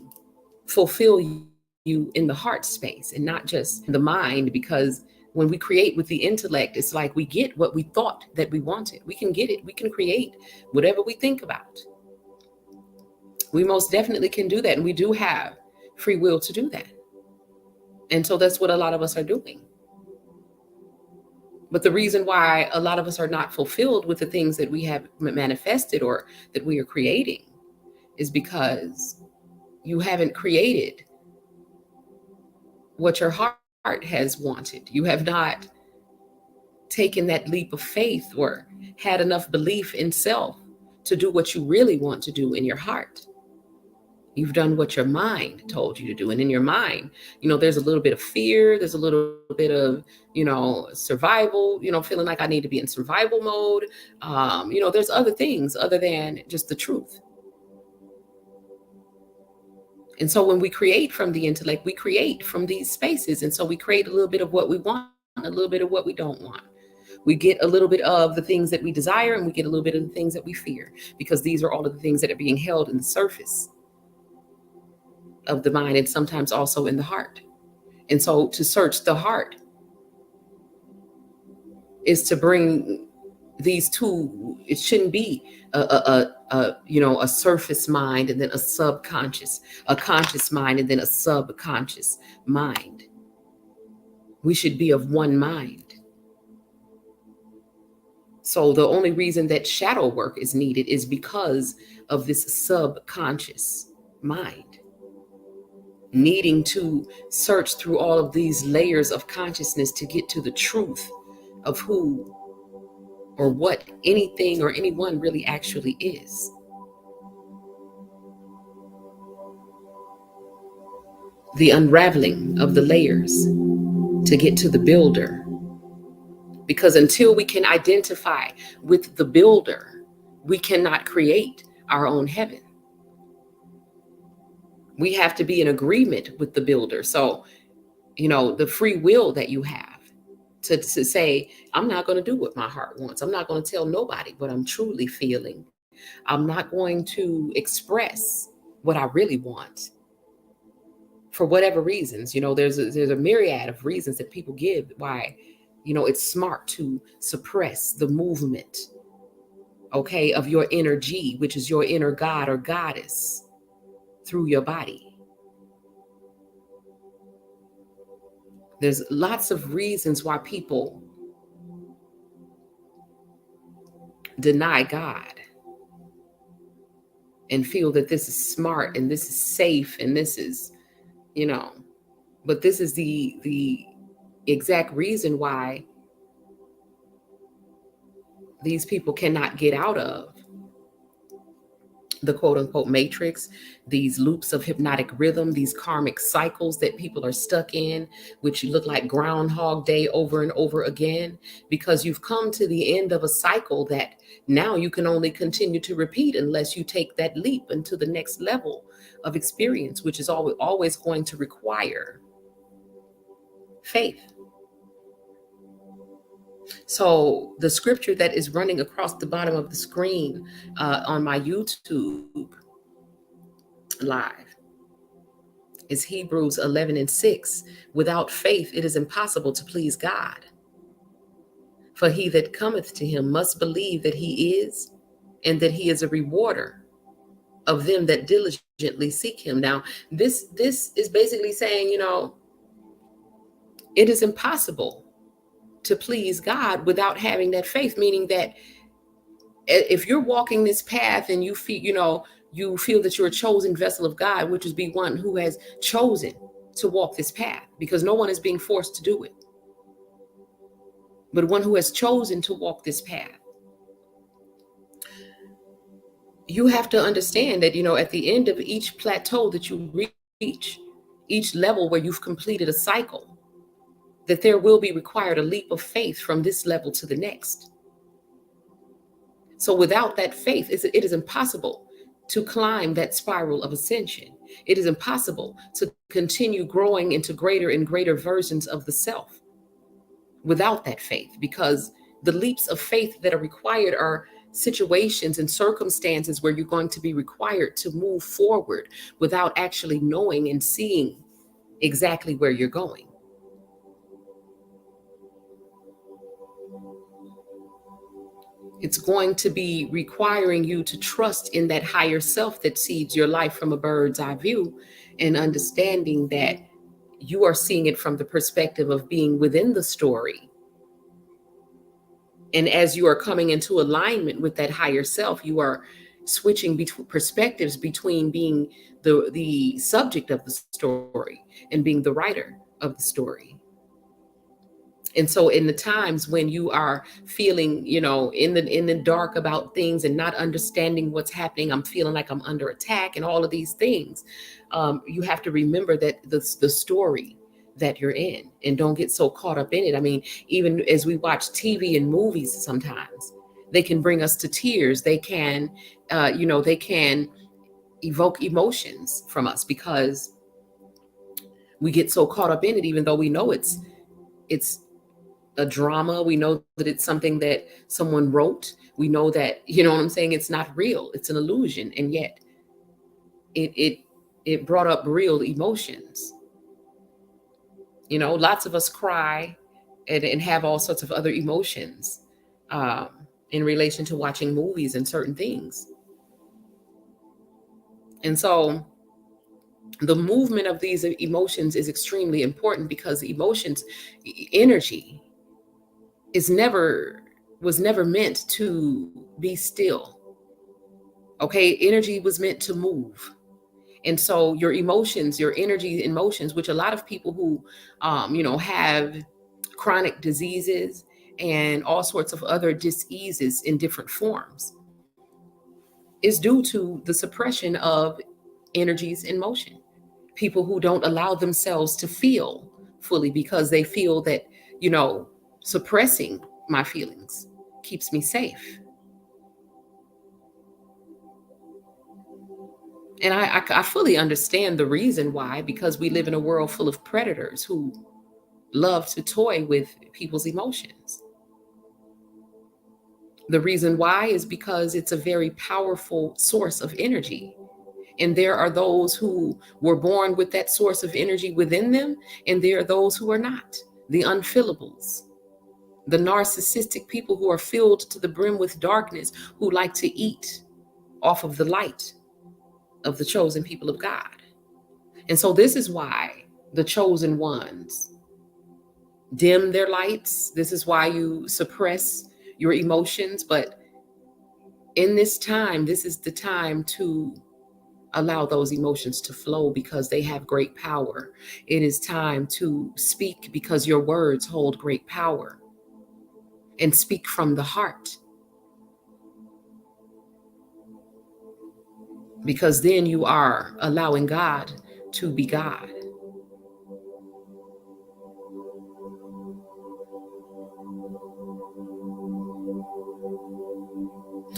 fulfill you in the heart space and not just the mind. Because when we create with the intellect, it's like we get what we thought that we wanted. We can get it. We can create whatever we think about. We most definitely can do that. And we do have free will to do that. And so that's what a lot of us are doing. But the reason why a lot of us are not fulfilled with the things that we have manifested or that we are creating is because you haven't created what your heart has wanted. You have not taken that leap of faith or had enough belief in self to do what you really want to do in your heart. You've done what your mind told you to do. And in your mind, there's a little bit of fear. There's a little bit of, survival, feeling like I need to be in survival mode. There's other things other than just the truth. And so when we create from the intellect, we create from these spaces. And so we create a little bit of what we want, a little bit of what we don't want. We get a little bit of the things that we desire, and we get a little bit of the things that we fear, because these are all of the things that are being held in the surface of the mind, and sometimes also in the heart. And so to search the heart is to bring these two. It shouldn't be a surface mind and then a subconscious, a conscious mind and then a subconscious mind. We should be of one mind. So the only reason that shadow work is needed is because of this subconscious mind needing to search through all of these layers of consciousness to get to the truth of who or what anything or anyone really actually is. The unraveling of the layers to get to the builder. Because until we can identify with the builder, we cannot create our own heaven. We have to be in agreement with the builder. So, the free will that you have to say, I'm not going to do what my heart wants. I'm not going to tell nobody what I'm truly feeling. I'm not going to express what I really want for whatever reasons. There's a myriad of reasons that people give why, it's smart to suppress the movement, okay, of your energy, which is your inner God or goddess, through your body. There's lots of reasons why people deny God and feel that this is smart and this is safe and this is, but this is the exact reason why these people cannot get out of the quote unquote matrix, these loops of hypnotic rhythm, these karmic cycles that people are stuck in, which look like Groundhog Day over and over again, because you've come to the end of a cycle that now you can only continue to repeat unless you take that leap into the next level of experience, which is always going to require faith. So the scripture that is running across the bottom of the screen on my YouTube live is Hebrews 11:6. Without faith, it is impossible to please God. For he that cometh to him must believe that he is, and that he is a rewarder of them that diligently seek him. Now, this is basically saying, it is impossible to please God without having that faith, meaning that if you're walking this path and you feel that you're a chosen vessel of God, which is be one who has chosen to walk this path, because no one is being forced to do it, but one who has chosen to walk this path. You have to understand that, at the end of each plateau that you reach, each level where you've completed a cycle, that there will be required a leap of faith from this level to the next. So without that faith, it is impossible to climb that spiral of ascension. It is impossible to continue growing into greater and greater versions of the self without that faith, because the leaps of faith that are required are situations and circumstances where you're going to be required to move forward without actually knowing and seeing exactly where you're going. It's going to be requiring you to trust in that higher self that sees your life from a bird's eye view, and understanding that you are seeing it from the perspective of being within the story. And as you are coming into alignment with that higher self, you are switching between perspectives between being the subject of the story and being the writer of the story. And so in the times when you are feeling, in the dark about things and not understanding what's happening, I'm feeling like I'm under attack and all of these things, you have to remember that the story that you're in, and don't get so caught up in it. I mean, even as we watch TV and movies, sometimes they can bring us to tears. They can, they can evoke emotions from us because we get so caught up in it, even though we know it's a drama. We know that it's something that someone wrote. We know that, what I'm saying, it's not real. It's an illusion. And yet it brought up real emotions. Lots of us cry and have all sorts of other emotions in relation to watching movies and certain things. And so the movement of these emotions is extremely important, because emotions, energy, was never meant to be still. Okay, energy was meant to move. And so your emotions, your energy, emotions, which a lot of people who have chronic diseases and all sorts of other diseases in different forms, is due to the suppression of energies in motion. People who don't allow themselves to feel fully because they feel that, suppressing my feelings keeps me safe. And I fully understand the reason why, because we live in a world full of predators who love to toy with people's emotions. The reason why is because it's a very powerful source of energy. And there are those who were born with that source of energy within them, and there are those who are not, the unfillables, the narcissistic people who are filled to the brim with darkness, who like to eat off of the light of the chosen people of God. And so this is why the chosen ones dim their lights. This is why you suppress your emotions. But in this time, this is the time to allow those emotions to flow, because they have great power. It is time to speak, because your words hold great power, and speak from the heart, because then you are allowing God to be God.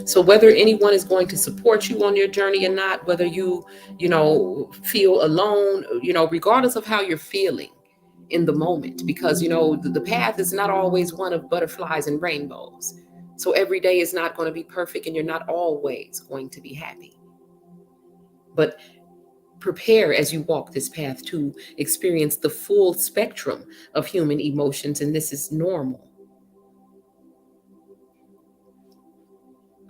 So whether anyone is going to support you on your journey or not, whether you feel alone, regardless of how you're feeling in the moment, because, the path is not always one of butterflies and rainbows. So every day is not going to be perfect, and you're not always going to be happy. But prepare as you walk this path to experience the full spectrum of human emotions, and this is normal.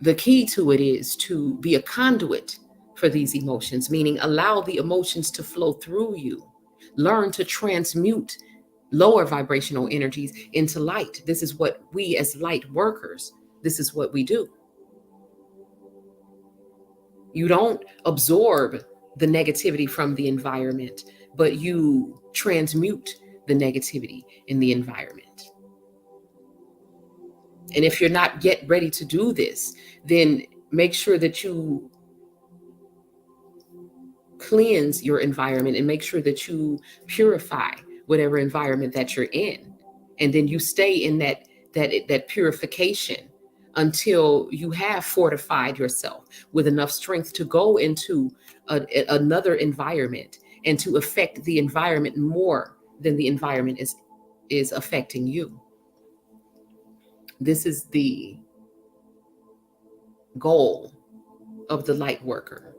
The key to it is to be a conduit for these emotions, meaning allow the emotions to flow through you. Learn to transmute lower vibrational energies into light. This is what we as light workers, this is what we do. You don't absorb the negativity from the environment, but you transmute the negativity in the environment. And if you're not yet ready to do this, then make sure that you cleanse your environment and make sure that you purify whatever environment that you're in. And then you stay in that purification until you have fortified yourself with enough strength to go into another environment and to affect the environment more than the environment is affecting you. This is the goal of the light worker.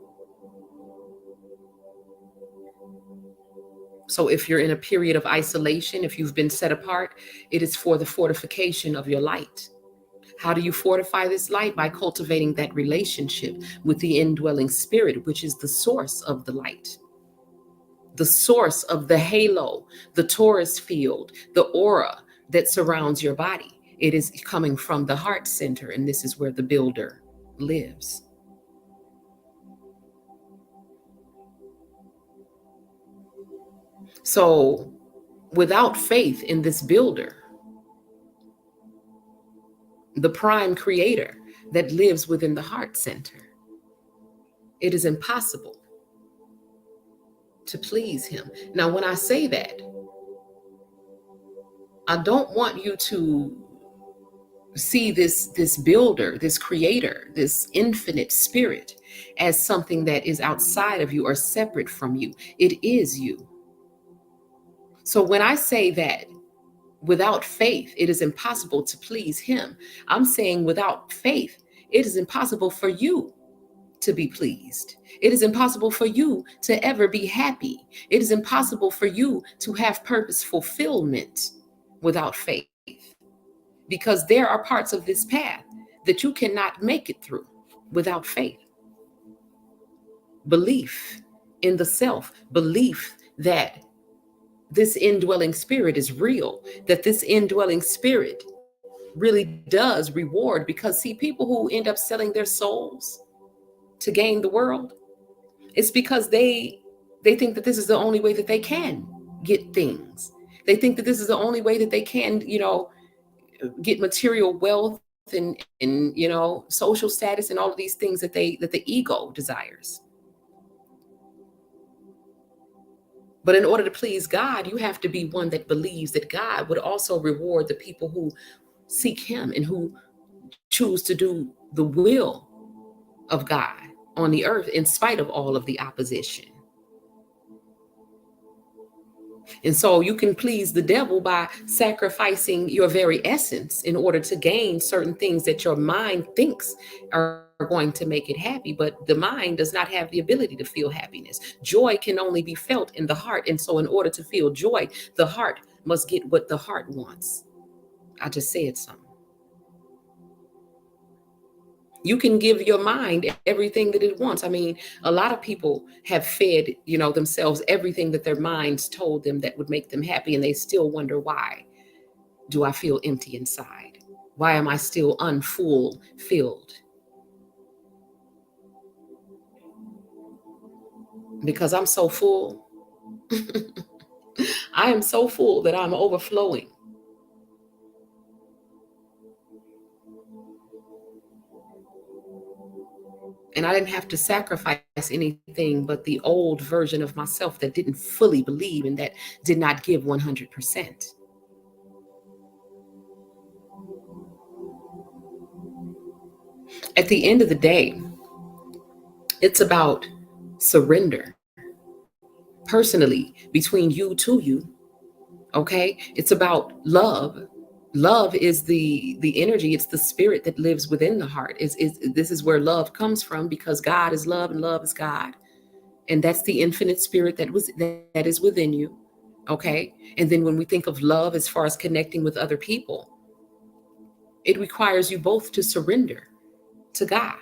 So if you're in a period of isolation, if you've been set apart, it is for the fortification of your light. How do you fortify this light? By cultivating that relationship with the indwelling spirit, which is the source of the light, the source of the halo, the torus field, the aura that surrounds your body. It is coming from the heart center, and this is where the builder lives. So without faith in this builder, the prime creator that lives within the heart center, it is impossible to please him. Now, when I say that, I don't want you to see this builder, this creator, this infinite spirit as something that is outside of you or separate from you. It is you. So when I say that without faith, it is impossible to please him, I'm saying without faith, it is impossible for you to be pleased. It is impossible for you to ever be happy. It is impossible for you to have purpose fulfillment without faith, because there are parts of this path that you cannot make it through without faith. Belief in the self, belief that this indwelling spirit is real, that this indwelling spirit really does reward. Because see, people who end up selling their souls to gain the world, it's because they think that this is the only way that they can get things. They think that this is the only way that they can, get material wealth and social status and all of these things that the ego desires. But in order to please God, you have to be one that believes that God would also reward the people who seek him and who choose to do the will of God on the earth in spite of all of the opposition. And so you can please the devil by sacrificing your very essence in order to gain certain things that your mind thinks are going to make it happy. But the mind does not have the ability to feel happiness. Joy can only be felt in the heart. And so in order to feel joy, the heart must get what the heart wants. I just said something. You can give your mind everything that it wants. I mean, a lot of people have fed, themselves everything that their minds told them that would make them happy. And they still wonder, why do I feel empty inside? Why am I still unfulfilled? Because I'm so full. I am so full that I'm overflowing. And I didn't have to sacrifice anything but the old version of myself that didn't fully believe and that did not give 100%. At the end of the day, it's about surrender. Personally, between you to you, okay? It's about love. Love is the energy, it's the spirit that lives within the heart. This is where love comes from, because God is love and love is God. And that's the infinite spirit that is within you, okay? And then when we think of love as far as connecting with other people, it requires you both to surrender. to God.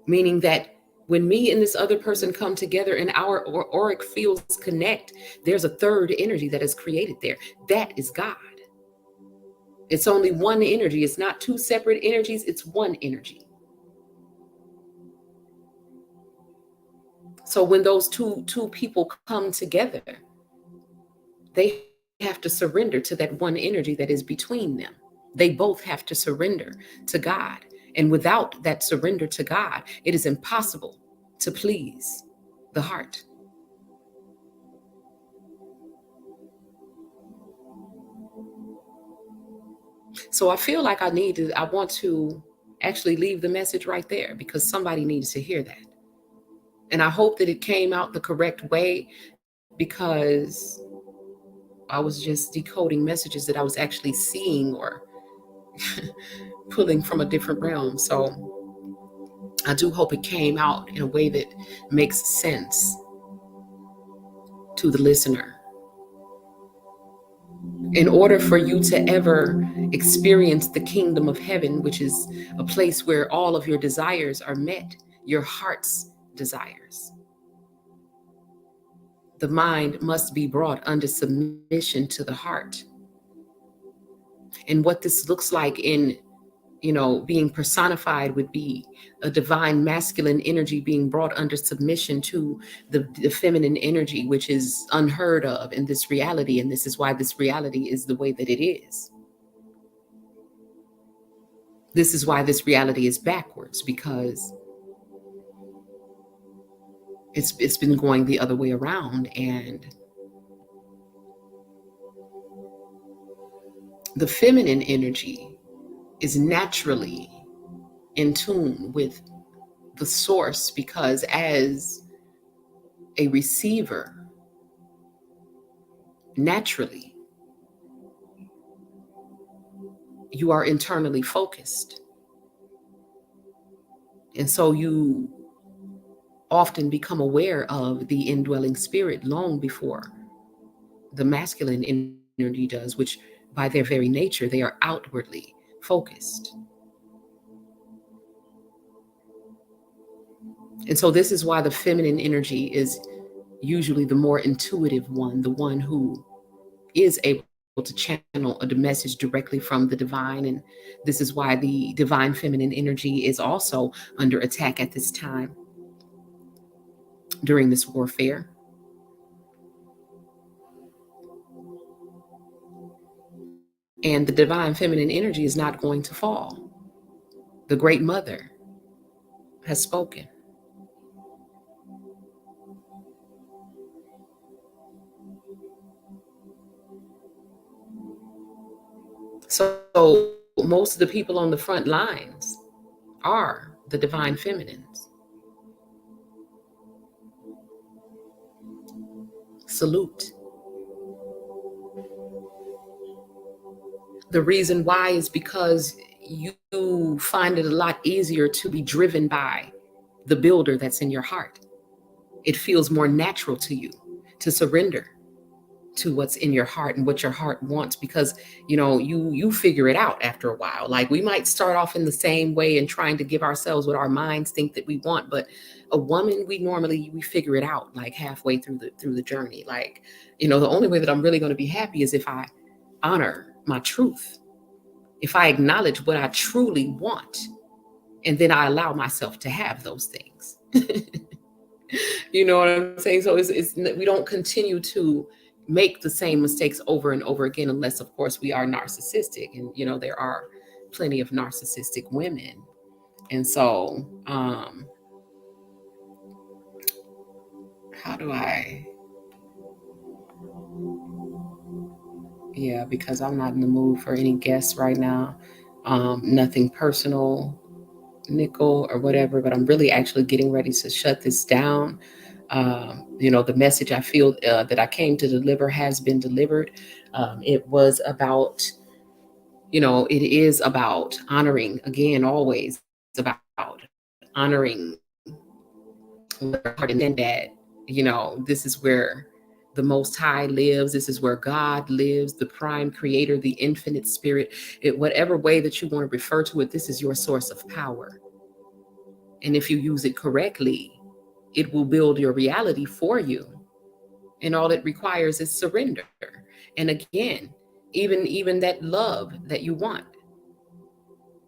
Meaning that when me and this other person come together and our auric fields connect, there's a third energy that is created there. That is God. It's only one energy. It's not two separate energies. It's one energy. So when those two people come together, they have to surrender to that one energy that is between them. They both have to surrender to God. And without that surrender to God, it is impossible to please the heart. So I feel like I want to actually leave the message right there because somebody needs to hear that. And I hope that it came out the correct way, because I was just decoding messages that I was actually seeing or pulling from a different realm. So I do hope it came out in a way that makes sense to the listener. In order for you to ever experience the kingdom of heaven, which is a place where all of your desires are met, your heart's desires, the mind must be brought under submission to the heart. And what this looks like in, being personified would be a divine masculine energy being brought under submission to the feminine energy, which is unheard of in this reality. And this is why this reality is the way that it is. This is why this reality is backwards, because it's been going the other way around. And the feminine energy is naturally in tune with the source, because as a receiver, naturally, you are internally focused. And so you often become aware of the indwelling spirit long before the masculine energy does, which by their very nature, they are outwardly focused. And so this is why the feminine energy is usually the more intuitive one, the one who is able to channel a message directly from the divine. And this is why the divine feminine energy is also under attack at this time during this warfare. And the divine feminine energy is not going to fall. The Great Mother has spoken. So most of the people on the front lines are the divine feminines. Salute. The reason why is because you find it a lot easier to be driven by the builder that's in your heart. It feels more natural to you to surrender to what's in your heart and what your heart wants, because you figure it out after a while. Like, we might start off in the same way and trying to give ourselves what our minds think that we want, but a woman, we figure it out like halfway through the journey. Like, the only way that I'm really going to be happy is if I honor my truth, if I acknowledge what I truly want, and then I allow myself to have those things. You know what I'm saying? So it's we don't continue to make the same mistakes over and over again, unless, of course, we are narcissistic. And, there are plenty of narcissistic women. And so, how do I, because I'm not in the mood for any guests right now. Nothing personal, nickel or whatever, but I'm really actually getting ready to shut this down. The message I feel that I came to deliver has been delivered. It was about, it is about honoring, again, always about honoring heart, and then that, this is where the Most High lives. This is where God lives, the prime creator, the infinite spirit. Whatever way that you want to refer to it, this is your source of power. And if you use it correctly, it will build your reality for you. And all it requires is surrender. And again, even that love that you want,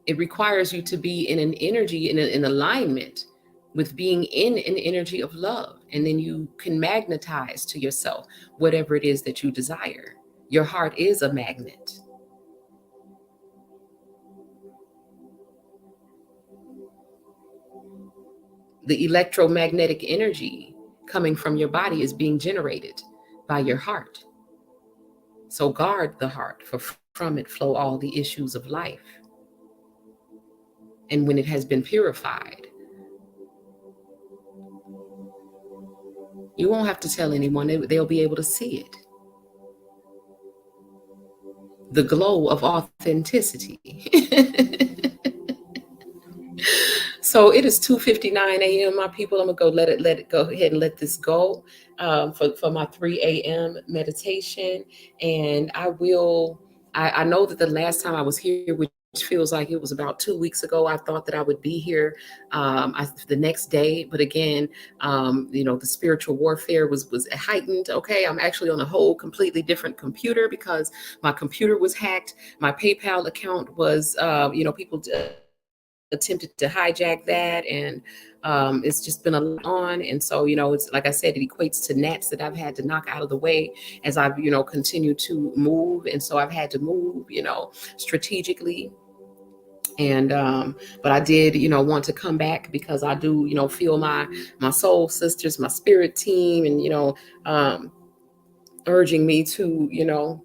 it requires you to be in an energy, in alignment with being in an energy of love. And then you can magnetize to yourself whatever it is that you desire. Your heart is a magnet. The electromagnetic energy coming from your body is being generated by your heart. So guard the heart, for from it flow all the issues of life. And when it has been purified, you won't have to tell anyone, they'll be able to see it. The glow of authenticity. So it is 2:59 a.m., my people. I'm gonna go let it go ahead and let this go for my 3 a.m. meditation. And I know that the last time I was here, which feels like it was about 2 weeks ago, I thought that I would be here the next day. But again, the spiritual warfare was heightened. Okay, I'm actually on a whole completely different computer because my computer was hacked. My PayPal account was, people attempted to hijack that, and it's just been a lot on. And so, it's like I said, it equates to gnats that I've had to knock out of the way as I've continued to move. And so I've had to move strategically. And but I did want to come back because I do feel my soul sisters, my spirit team, and urging me to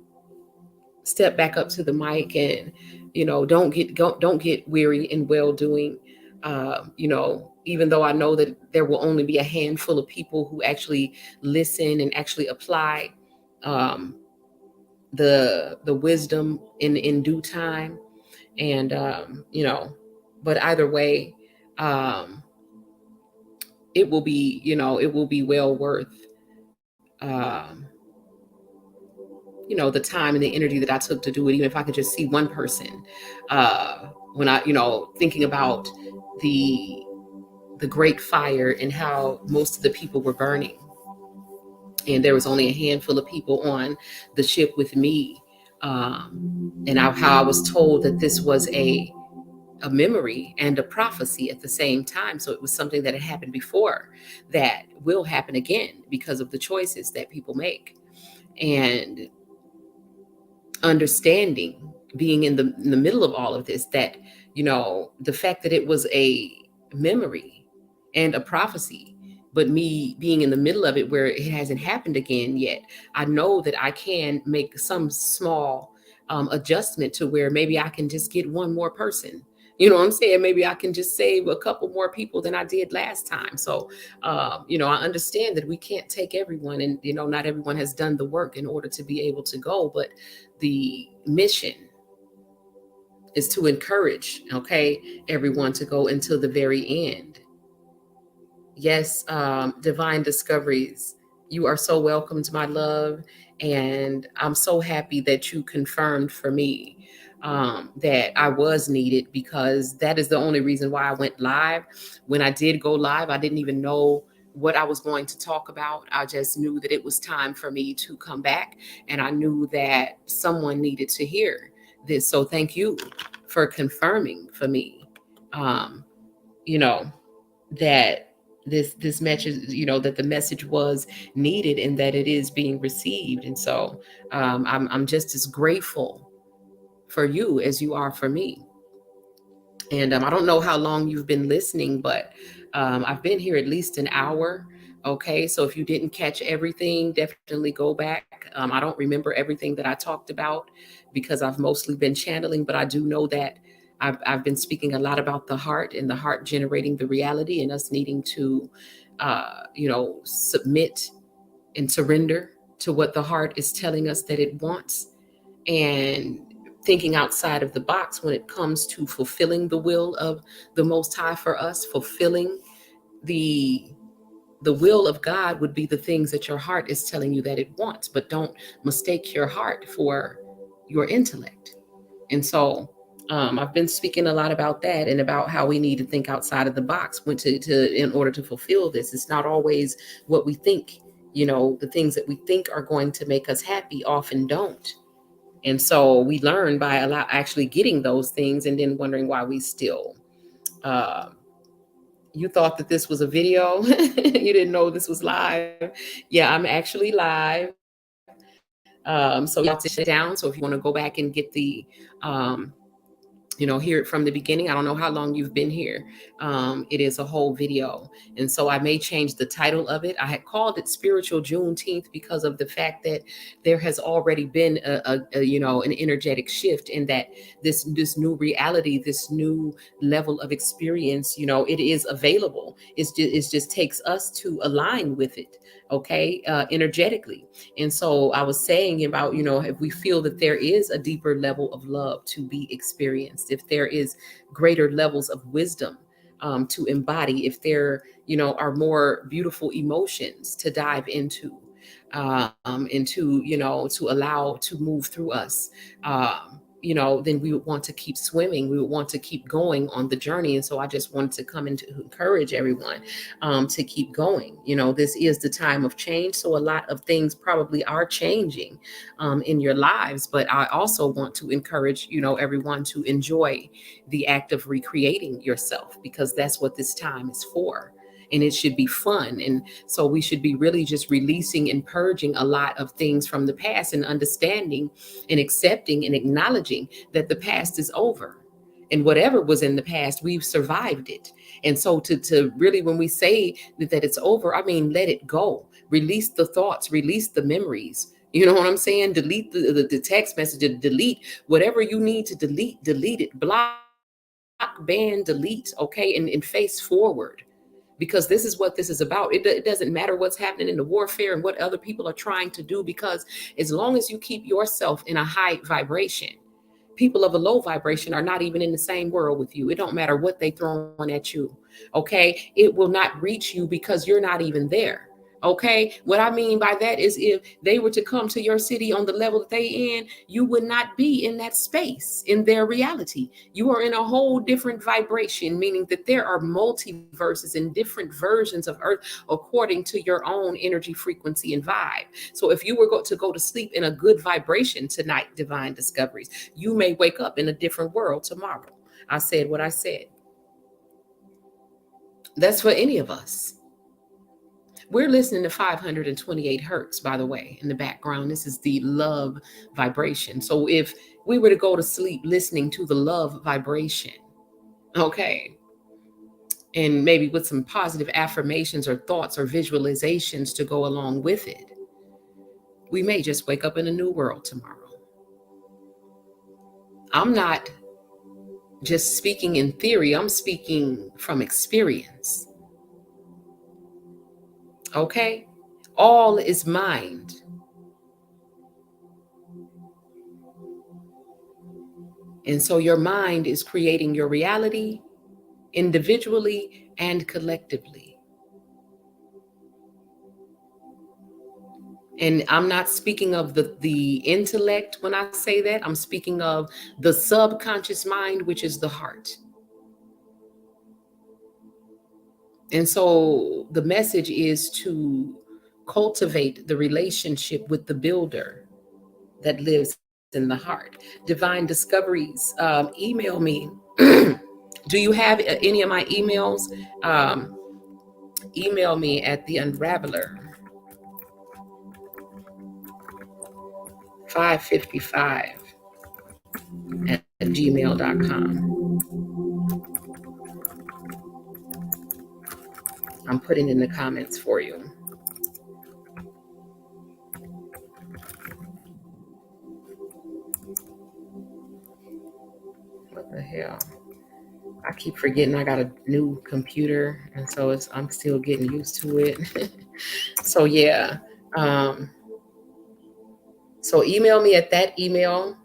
step back up to the mic. And don't get weary in well doing. Even though I know that there will only be a handful of people who actually listen and actually apply the wisdom in due time. And but either way, it will be well worth the time and the energy that I took to do it. Even if I could just see one person, when I thinking about the great fire and how most of the people were burning, and there was only a handful of people on the ship with me, and how I was told that this was a memory and a prophecy at the same time. So it was something that had happened before that will happen again because of the choices that people make. And understanding, being in the middle of all of this, that the fact that it was a memory and a prophecy, but me being in the middle of it where it hasn't happened again yet, I know that I can make some small adjustment to where maybe I can just get one more person. You know what I'm saying? Maybe I can just save a couple more people than I did last time. So, I understand that we can't take everyone, and, not everyone has done the work in order to be able to go. But the mission is to encourage, everyone to go until the very end. Yes, Divine Discoveries, you are so welcome to my love. And I'm so happy that you confirmed for me that I was needed, because that is the only reason why I went live. When I did go live, I didn't even know what I was going to talk about. I just knew that it was time for me to come back, and I knew that someone needed to hear this. So thank you for confirming for me, that this message, that the message was needed and that it is being received. And so I'm just as grateful for you as you are for me. And I don't know how long you've been listening, but I've been here at least an hour. Okay, so if you didn't catch everything, definitely go back. I don't remember everything that I talked about because I've mostly been channeling, but I do know that I've been speaking a lot about the heart and the heart generating the reality, and us needing to, submit and surrender to what the heart is telling us that it wants, and thinking outside of the box when it comes to fulfilling the will of the Most High for us. Fulfilling the will of God would be the things that your heart is telling you that it wants, but don't mistake your heart for your intellect. And so I've been speaking a lot about that and about how we need to think outside of the box when to in order to fulfill this. It's not always what we think. The things that we think are going to make us happy often don't. And so we learn by actually getting those things and then wondering why we still. Uh, you thought that this was a video. You didn't know this was live. Yeah, I'm actually live. So y'all to shut it down. So if you want to go back and get hear it from the beginning. I don't know how long you've been here. It is a whole video. And so I may change the title of it. I had called it Spiritual Juneteenth because of the fact that there has already been an energetic shift in that this new reality, this new level of experience, it is available. It just takes us to align with it, okay, energetically. And so I was saying about, if we feel that there is a deeper level of love to be experienced, if there is greater levels of wisdom to embody, if there, are more beautiful emotions to dive to allow to move through us, then we would want to keep swimming. We would want to keep going on the journey. And so I just wanted to come in to encourage everyone to keep going. This is the time of change. So a lot of things probably are changing in your lives. But I also want to encourage, everyone to enjoy the act of recreating yourself, because that's what this time is for. And it should be fun. And so we should be really just releasing and purging a lot of things from the past and understanding and accepting and acknowledging that the past is over. And whatever was in the past, we've survived it. And so to really, when we say that it's over, I mean, let it go. Release the thoughts, release the memories. You know what I'm saying? Delete the text message, delete whatever you need to delete it, block, ban, delete, okay, and face forward, because this is what this is about. It doesn't matter what's happening in the warfare and what other people are trying to do, because as long as you keep yourself in a high vibration, people of a low vibration are not even in the same world with you. It don't matter what they throwing at you, okay? It will not reach you because you're not even there. Okay, what I mean by that is, if they were to come to your city on the level that they in, you would not be in that space in their reality. You are in a whole different vibration, meaning that there are multiverses and different versions of Earth according to your own energy, frequency, and vibe. So if you were to go to sleep in a good vibration tonight, divine discoveries, you may wake up in a different world tomorrow. I said what I said. That's for any of us. We're listening to 528 hertz, by the way, in the background. This is the love vibration. So if we were to go to sleep listening to the love vibration, okay, and maybe with some positive affirmations or thoughts or visualizations to go along with it, we may just wake up in a new world tomorrow. I'm not just speaking in theory, I'm speaking from experience. Okay? All is mind. And so your mind is creating your reality individually and collectively. And I'm not speaking of the intellect when I say that. I'm speaking of the subconscious mind, which is the heart. And so the message is to cultivate the relationship with the builder that lives in the heart. Divine Discoveries, email me. Do you have any of my emails? Email me at the Unraveler 555 at gmail.com. I'm putting in the comments for you. What the hell? I keep forgetting I got a new computer, and so I'm still getting used to it. So yeah. So email me at that email,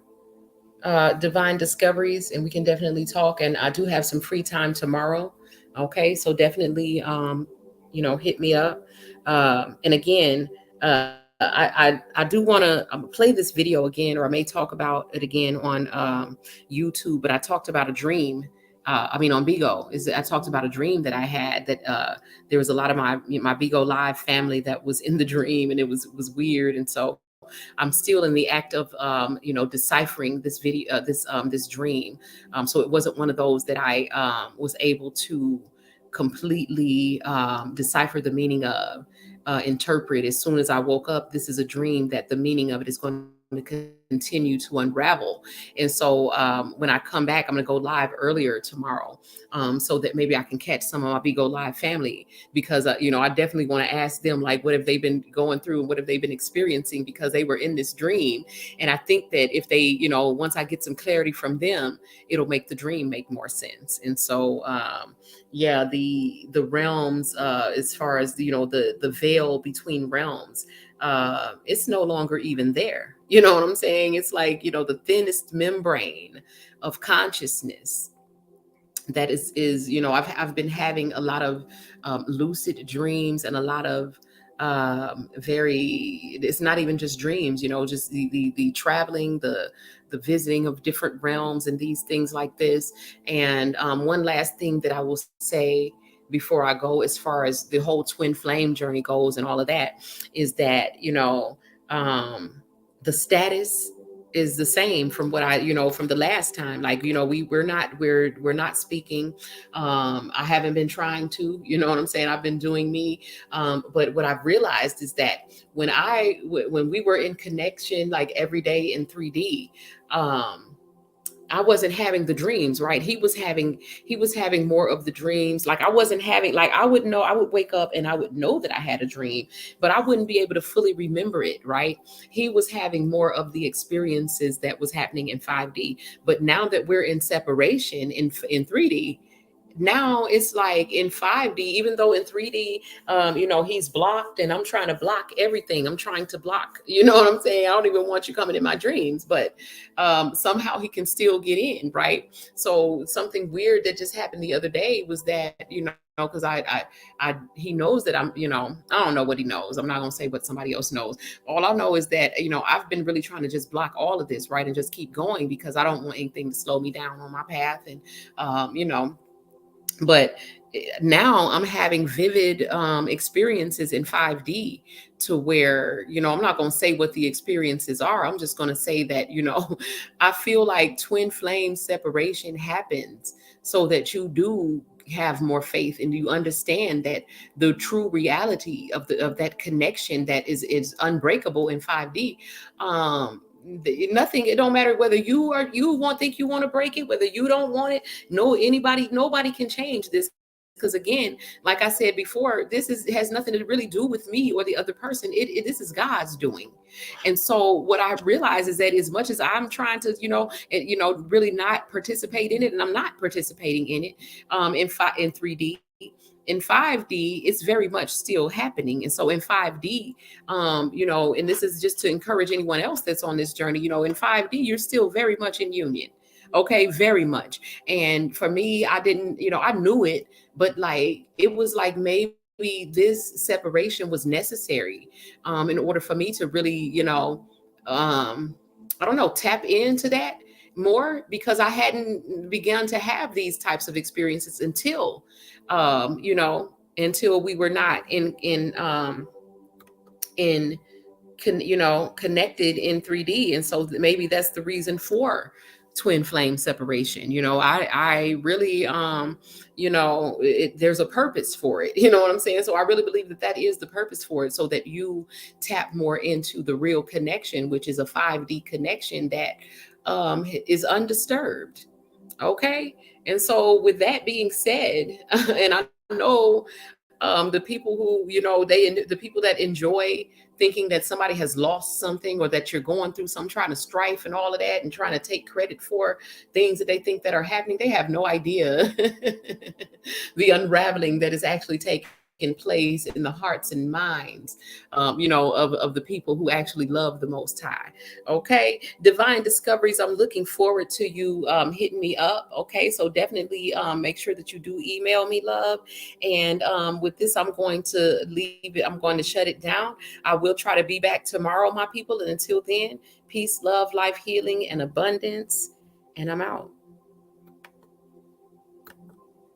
Divine Discoveries, and we can definitely talk. And I do have some free time tomorrow. Okay, so definitely, hit me up. And again, I do want to play this video again, or I may talk about it again on YouTube. But I talked about a dream. I mean, on Bigo, is I talked about a dream that I had that there was a lot of my Bigo Live family that was in the dream, and it was weird. And so I'm still in the act of deciphering this video, this dream. So it wasn't one of those that I was able to completely decipher the meaning of, interpret. As soon as I woke up, this is a dream that the meaning of it is going to continue to unravel. And so when I come back, I'm going to go live earlier tomorrow, so that maybe I can catch some of my Bigo Live family, because I definitely want to ask them, like, what have they been going through and what have they been experiencing, because they were in this dream. And I think that if they, once I get some clarity from them, it'll make the dream make more sense. And so yeah, the realms, as far as the veil between realms, it's no longer even there. You know what I'm saying? It's like, the thinnest membrane of consciousness that is I've been having a lot of lucid dreams, and a lot of very, it's not even just dreams, just the traveling, the visiting of different realms and these things like this. And one last thing that I will say before I go, as far as the whole twin flame journey goes and all of that, is that the status is the same from what I, from the last time. Like, we're not speaking. I haven't been trying to, you know what I'm saying? I've been doing me. But what I've realized is that when we were in connection, like every day in 3D, I wasn't having the dreams, right? He was having more of the dreams. Like, I wasn't having, like, I would wake up and I would know that I had a dream, but I wouldn't be able to fully remember it, right? He was having more of the experiences that was happening in 5D. But now that we're in separation in 3D, now it's like in 5D, even though in 3D, he's blocked, and I'm trying to block everything. I'm trying to block, you know what I'm saying? I don't even want you coming in my dreams, but somehow he can still get in, right? So something weird that just happened the other day was that, because he knows that I'm, I don't know what he knows. I'm not going to say what somebody else knows. All I know is that, I've been really trying to just block all of this, right? And just keep going, because I don't want anything to slow me down on my path. And, but now I'm having vivid experiences in 5D, to where, I'm not going to say what the experiences are. I'm just going to say that, I feel like twin flame separation happens so that you do have more faith, and you understand that the true reality of that connection that is unbreakable in 5D. Nothing, it don't matter whether think you want to break it, whether you don't want it. Nobody can change this, because again, like I said before, has nothing to really do with me or the other person. This is God's doing. And so what I realize is that, as much as I'm trying to really not participate in it, and I'm not participating in it in 3D, in 5D, it's very much still happening. And so in 5D, and this is just to encourage anyone else that's on this journey, in 5D, you're still very much in union. Okay, very much. And for me, I didn't, I knew it, but like, it was like, maybe this separation was necessary in order for me to really, I don't know, tap into that more, because I hadn't begun to have these types of experiences until we were not connected in 3D. And so maybe that's the reason for twin flame separation. I really, there's a purpose for it. You know what I'm saying? So I really believe that is the purpose for it, so that you tap more into the real connection, which is a 5D connection that is undisturbed. Okay. And so with that being said, and I know the people who, the people that enjoy thinking that somebody has lost something, or that you're going through some trying to strife and all of that, and trying to take credit for things that they think that are happening, they have no idea the unraveling that is actually taking taken place in the hearts and minds, of the people who actually love the Most High. Okay, divine discoveries. I'm looking forward to you hitting me up. Okay, so definitely make sure that you do email me, love. And with this, I'm going to leave it. I'm going to shut it down. I will try to be back tomorrow, my people. And until then, peace, love, life, healing, and abundance. And I'm out.